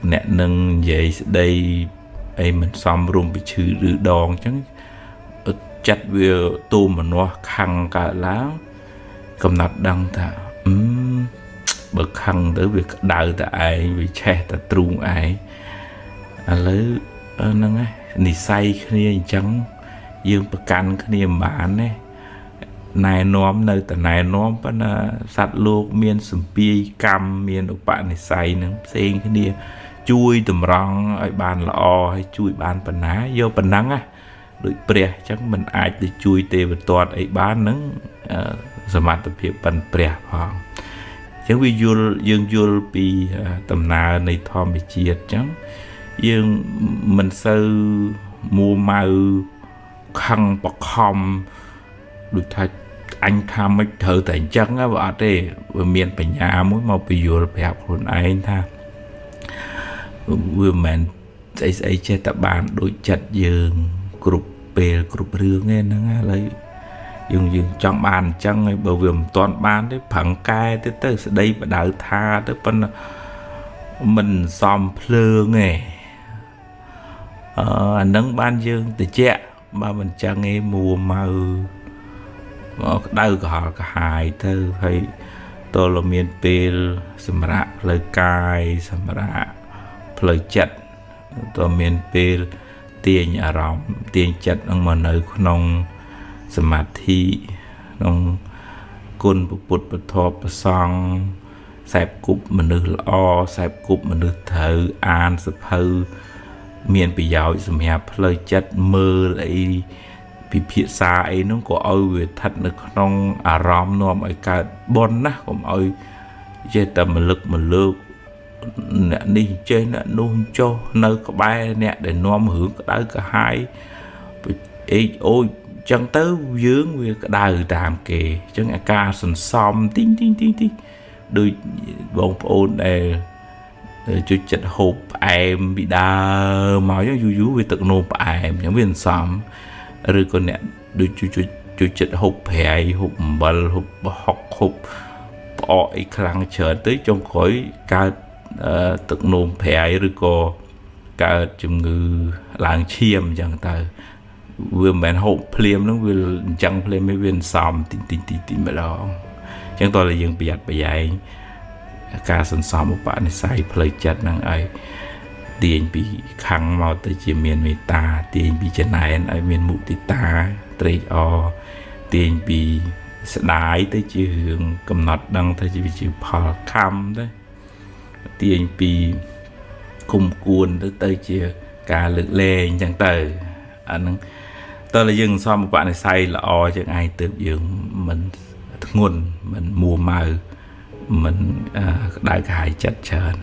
nè nâng vậy đây ấy mình xóm rung bị chữ rư đòn chẳng chặt về tôm mà nó khăng cả lá cầm nát đăng ta bậc khăng tới việc đào ta ai vì che ta trung ai lấy nâng ấy nị say kia chẳng dương bậc can kia bán này này nóm nơi tại này nóm vẫn sát lục miền sầm pi cam miền ở bạn này say nữa xem cái này chui tầm rong ở bàn lọ hay chui bàn bàn ná vô bàn nắng á đôi bè chắc mình ai để chui tê vật toàn ấy bán nắng giờ mặt tập hiệp bàn bè hoàng chẳng vì dương vô pi tầm nào này thòm bị chiết chẳng dương mình sơ mua màu khăn bọc hòm được thay anh tham mấy thợ tại chân á vợ thế vừa miền phải nhà muốn mau bây giờ phải học luôn anh tha vừa mình ấy chơi tập bàn đối chặt giường group bè group rương nghe nó lấy dùng trong bàn chân ấy bởi vì toàn bàn đấy phẳng cai tới sẽ đây và đào tha tới phân mình xòm phơ nghe nâng ban dương từ trẻ mà mình chẳng nghe mùa màu đau cả hai thứ hay tôi là miền Pil sầm rạ lời cài sầm rạ lời chặt tôi miền Pil tiền nhà rộng tiền chặt ông mà nơi nông sầm mặt thi nông côn bột thọp song sẹp cúp mình được lo sẹp cúp mình được thử an sập hư miền bị giàu sầm hẹp lời chặt mơ lại bị phía xa ấy nó có ơi về thật là không rõm nó mọi cả bon á cũng ơi chơi tầm lực nè đi chơi nè nuông cho nơi có bay nè để nó hưởng tới cả hai ấy ôi chân tới dướng về cái đời làm kề chân ca sần xóm tinh đôi bông ôn để cho chật hộp em bị đau máu giống vui về tự nộp em giống viên xóm rồi còn nè đôi chú chật hộp hẹp hộp bal hộp học ỏi khăn trở tới trong khối ca tự nộp hẹp rồi có ca chừng ngư làng chiêm chẳng ta vừa mình hộp phim nó vừa chẳng phim mấy viên xòm tin mà đó chẳng tôi là dân bây giờ ca sân xòm một bạn này sai play chat năng ấy ទាញពីខាងមកទៅជាមានមេត្តាទាញពីចំណែនឲ្យមានមុទិតាត្រេកអរទាញពីស្ដាយទៅជារឿងកំណត់ដឹងទៅជាផលខំទៅទាញពីគុំគួនទៅជាការលើកលែងចឹងទៅអាហ្នឹងតើយើងសមបនិស័យល្អជាងឯងទើបយើងមិនធ្ងន់មិនមួម៉ៅមិនក្តៅក្រហាយចិត្តច្រើន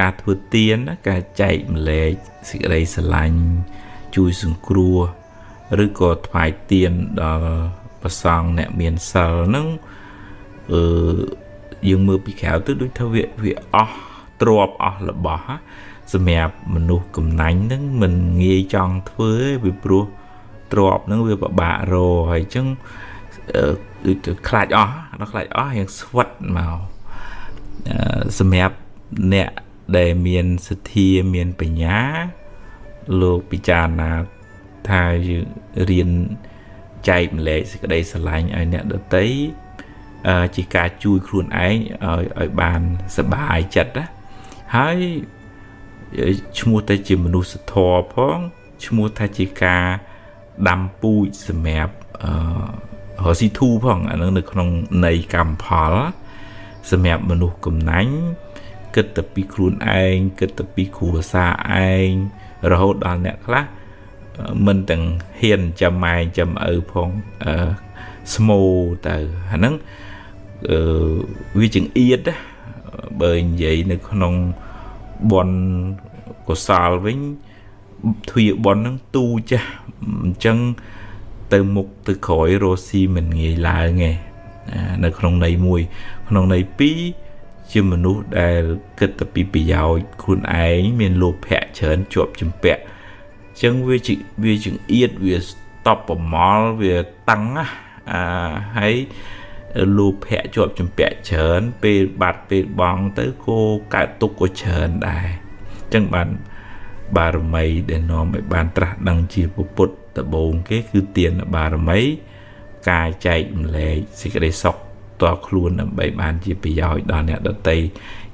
ការធ្វើទានការចែកម្លែកសេចក្តីស្រឡាញ់ជួយសង្គ្រោះឬក៏ថ្វាយទានដល់ព្រះសង្ឃអ្នកមានសិលហ្នឹងយើងមើលពីក្រៅទៅដូចថាវាអស់ទ្រពអស់របស់សម្រាប់មនុស្សកំណាញ់ហ្នឹងមិនងាយចង់ធ្វើទេពីព្រោះទ្រពហ្នឹងវាពិបាករកហើយអញ្ចឹងដូចទៅខ្លាចអស់ដល់ខ្លាចអស់យ៉ាងស្វិតមកសម្រាប់អ្នកដែលមានសទ្ធាមានបញ្ញាលោកពិចារណាថាយើងរៀនចែកម្លែកសេចក្តីស្រឡាញ់ឲ្យអ្នកដទៃជាការជួយខ្លួនឯងឲ្យបានសប្បាយចិត្តណាហើយឈ្មោះតែជាមនុស្សធម៌ផងឈ្មោះថាជាការដាំពូជសម្រាប់រស៊ីធូផងអានឹងនៅក្នុងន័យកម្មផលសម្រាប់មនុស្សកំណាញ់គិតតែពីខ្លួនឯងគិតតែពីគ្រួសារឯងរហូតដល់អ្នកខ្លះមិនទាំងហ៊ានចាំម៉ែចាំឪផងស្មូទៅអាហ្នឹងវាចង្អៀតបើនិយាយនៅក្នុងបុណ្យកុសលវិញទ្វាបុណ្យហ្នឹងទូចាស់អញ្ចឹងទៅមុខទៅក្រោយរស់ស៊ីមិនងាយឡើងទេនៅក្នុងន័យមួយក្នុងន័យពីរជាមនុស្សដែលគិតតែពីប្រយោជន៍ខ្លួនឯងមានលោភៈច្រើនជាប់ជំពាក់អញ្ចឹងវាចង្អៀតវាស្តប់ប្រមល់វាតឹងហើយលោភៈជាប់ជំពាក់ច្រើនពេលបាត់ពេលបង់ទៅក៏កើតទុក្ខក៏ច្រើនដែរអញ្ចឹងបានបារមីដែលនាំឲ្យបានត្រាស់ដឹងជាពុទ្ធដំបូងគេគឺទានបារមីការចែកម្លែកសេចក្តីសុខតខ្លួនដើម្បីបានជាប្រយោជន៍ដល់អ្នកដទៃ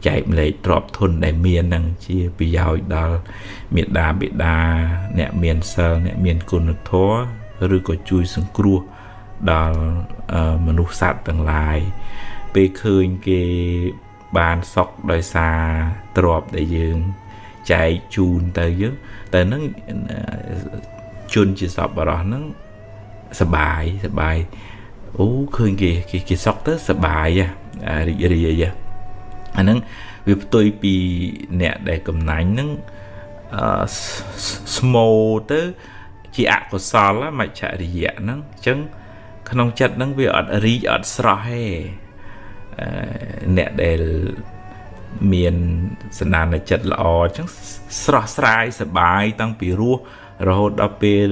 ចែកម្លែកទ្រព្យធនដែលមាននឹងជាប្រយោជន៍ដល់មេដាបិតាអ្នកមានសិលអ្នកមានគុណធម៌ឬក៏ជួយសង្គ្រោះដល់មនុស្សសត្វទាំងឡាយពេលឃើញគេបានសុខដោយសារទ្រព្យដែលយើងចែកជូនទៅយើងតែនឹងជនជាសប្បុរសហ្នឹងសបាយអូឃើញគេសុខទៅសបាយរីករាយអាហ្នឹងវាផ្ទុយពីអ្នកដែលកំណាញ់ហ្នឹងស្មូទៅជាអកុសលមច្ឆរិយៈហ្នឹងអញ្ចឹងក្នុងចិត្តហ្នឹងវាអត់រីកអត់ស្រស់ទេអ្នកដែលមានសន្តានចិត្តល្អអញ្ចឹងស្រស់ស្រាយសបាយតាំងពីរស់រហូតដល់ពេល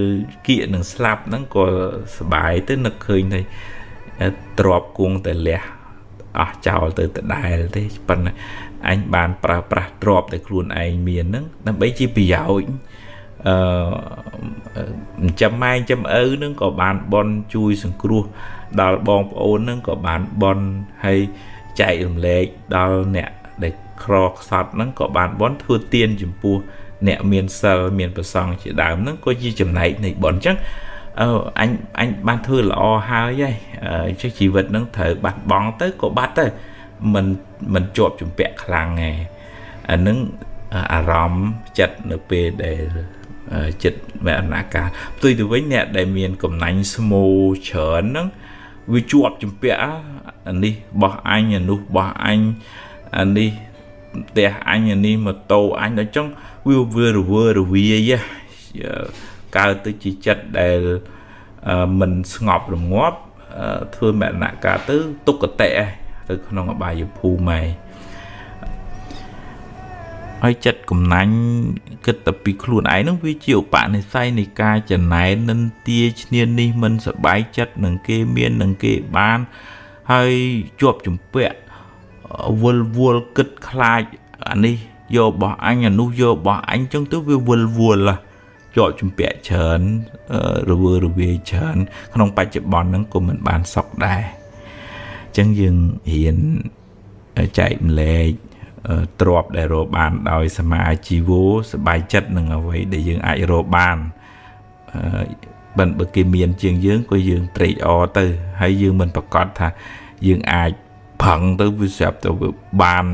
គៀកនឹងស្លាប់ហ្នឹងក៏សបាយទៅនឹកឃើញថាទ្របគង់តែលះអស់ចោលទៅដដែលទេប៉ុន្តែអញបានប្រើប្រាស់ទ្របតែខ្លួនឯងមានហ្នឹងដើម្បីជាប្រយោជន៍ចាំម៉ែចាំឪហ្នឹងក៏បានបន់ជួយសង្គ្រោះដល់បងប្អូនហ្នឹងក៏បានបន់ហើយចែករំលែកដល់អ្នកដែលក្រខ្សត់ហ្នឹងក៏បានបន់ធ្វើទានចំពោះអ្នកមានសិលមានប្រសងជាដើមហ្នឹងក៏ជាចំណែកនៃបុណ្យអញ្ចឹងអញបានធ្វើល្អហើយចុះជីវិតហ្នឹងត្រូវបាត់បង់ទៅក៏បាត់ទៅមិនជាប់ជំពាក់ខ្លាំងឯអាហ្នឹងអារម្មណ៍ចិត្តនៅពេលដែលចិត្តមរណកាលផ្ទុយទៅវិញអ្នកដែលមានកំណាញ់ស្មូច្រើនហ្នឹងវាជាប់ជំពាក់អានេះបោះអញអានោះបោះអញអានេះផ្ទះអញអានេះម៉ូតូអញដល់ចឹងវារវើរវាយកើតទៅជាចិត្តដែលមិនស្ងប់រងាប់ធ្វើមរណកាលទៅទុក្ខតិទៅក្នុងអបាយភូមិ ហើយចិត្តកំណាញ់គិតតែពីខ្លួនឯងហ្នឹងវាជាឧបនិស្ស័យនៃការចំណែននិន្ទាឈ្នានីសមិនសប្បាយចិត្តនឹងគេមាននឹងគេបានហើយជាប់ជំពាក់វល់គិតខ្លាចអានេះយករបស់អញអានោះយករបស់អញចឹងទៅវាវល់ជាប់ជំពាក់ច្រើនរវើរវាយច្រើនក្នុងបច្ចុប្បន្នហ្នឹងក៏មិនបានសុខដែរចឹងយើងរៀនចែកម្លែកទ្រពដែលរកបានដោយសមាជីវោសบายចិត្តនឹងអ្វីដែលយើងអាចរកបានបើគេមានជាងយើងក៏យើងត្រេកអរទៅហើយយើងមិនប្រកាសថាយើងអាចផឹងទៅវាស្រាប់ទៅបាន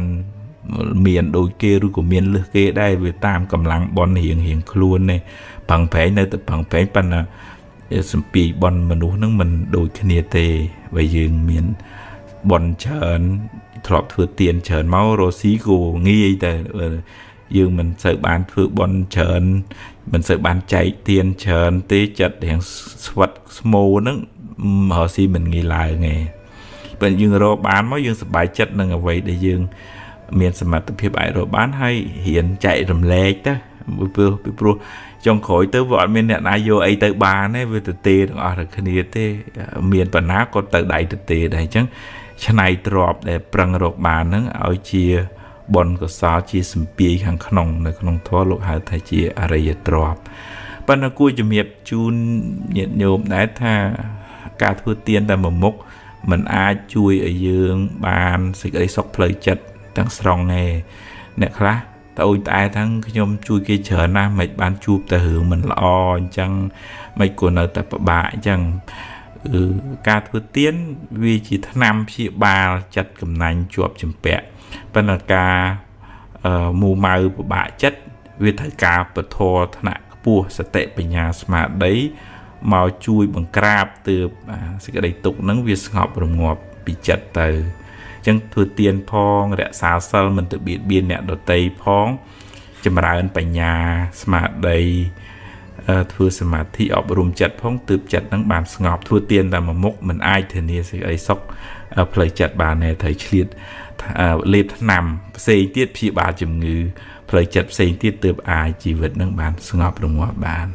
មានដូចគេឬក៏មានលឹះគេដែរវាតាមកម្លាំងបនរៀងខ្លួននេះផឹងប្រែងនៅតែផឹងប្រែងប៉ុន្តែសម្ពីបនមនុស្សនឹងមិនដូចគ្នាទេបើយើងមានបនច្រើនធ្លាប់ធ្វើទានច្រើនមករស់ស៊ីក៏ងាយតែយើងមិនសូវបានធ្វើបនច្រើនមិនសូវបានចែកទានច្រើនទេចិត្តរៀងស្វិតស្មោហ្នឹងរស់ស៊ីមិនងាយឡើងទេបើយើងរកបានមកយើងសប្បាយចិត្តនឹងអ្វីដែលយើងមានសមត្ថភាពអាចរកបានហើយរៀនចែករំលែកទៅពីព្រោះចុងក្រោយទៅវាអត់មានអ្នកណាយកអីទៅបានទេវាទៅទេទាំងអស់តែគ្នាទេមានបណ្ណាក៏ទៅដៃទៅទេដែរអញ្ចឹងឆ្នៃទ្របដែលប្រឹងរកបានហ្នឹងឲ្យជាបុណ្យកុសលជាសម្ពាយខាងក្នុងនៅក្នុងធម៌លោកហៅថាជាអរិយទ្របប៉ុន្តែគួរជំរាបជូនញាតិញោមដែរថាការធ្វើទានតែមួយមុខมันអាចជួយឲ្យយើងបានសេចក្តីសុខផ្លូវចិត្តទាំងស្រុងទេអ្នកខ្លះត្អូញត្អែទាំងខ្ញុំជួយគេច្រើនណាស់មិនបានជួបតែរឿងមិនល្អអញ្ចឹងមិនគួរនៅតែពិបាកអញ្ចឹងការធ្វើទានវាជាថ្នាំព្យាបាលចិត្តកំណាញ់ជាប់ជំពាក់ប៉ុន្តែការមូម៉ៅពិបាកចិត្តវាត្រូវការពធថ្នាក់ខ្ពស់សតិបញ្ញាស្មារតីមកជួយបង្ក្រាបទើបសេចក្តីទុក្ខហ្នឹងវាស្ងប់រងាប់ពីចិត្តទៅអញ្ចឹងធ្វើទានផងរក្សាសិលមិនទៅបៀតបៀនអ្នកដទៃផងចម្រើនបញ្ញាស្មារតីធ្វើសមាធិអប់រំចិត្តផងទើបចិត្តហ្នឹងបានស្ងប់ធ្វើទានតែមួយមុខមិនអាចធានាសេចក្តីសុខផ្លូវចិត្តបានទេត្រូវឆ្លៀតលេបថ្នាំផ្សេងទៀតព្យាបាលជំងឺផ្លូវចិត្តផ្សេងទៀតទើបអាចជីវិតហ្នឹងបានស្ងប់រងាប់បាន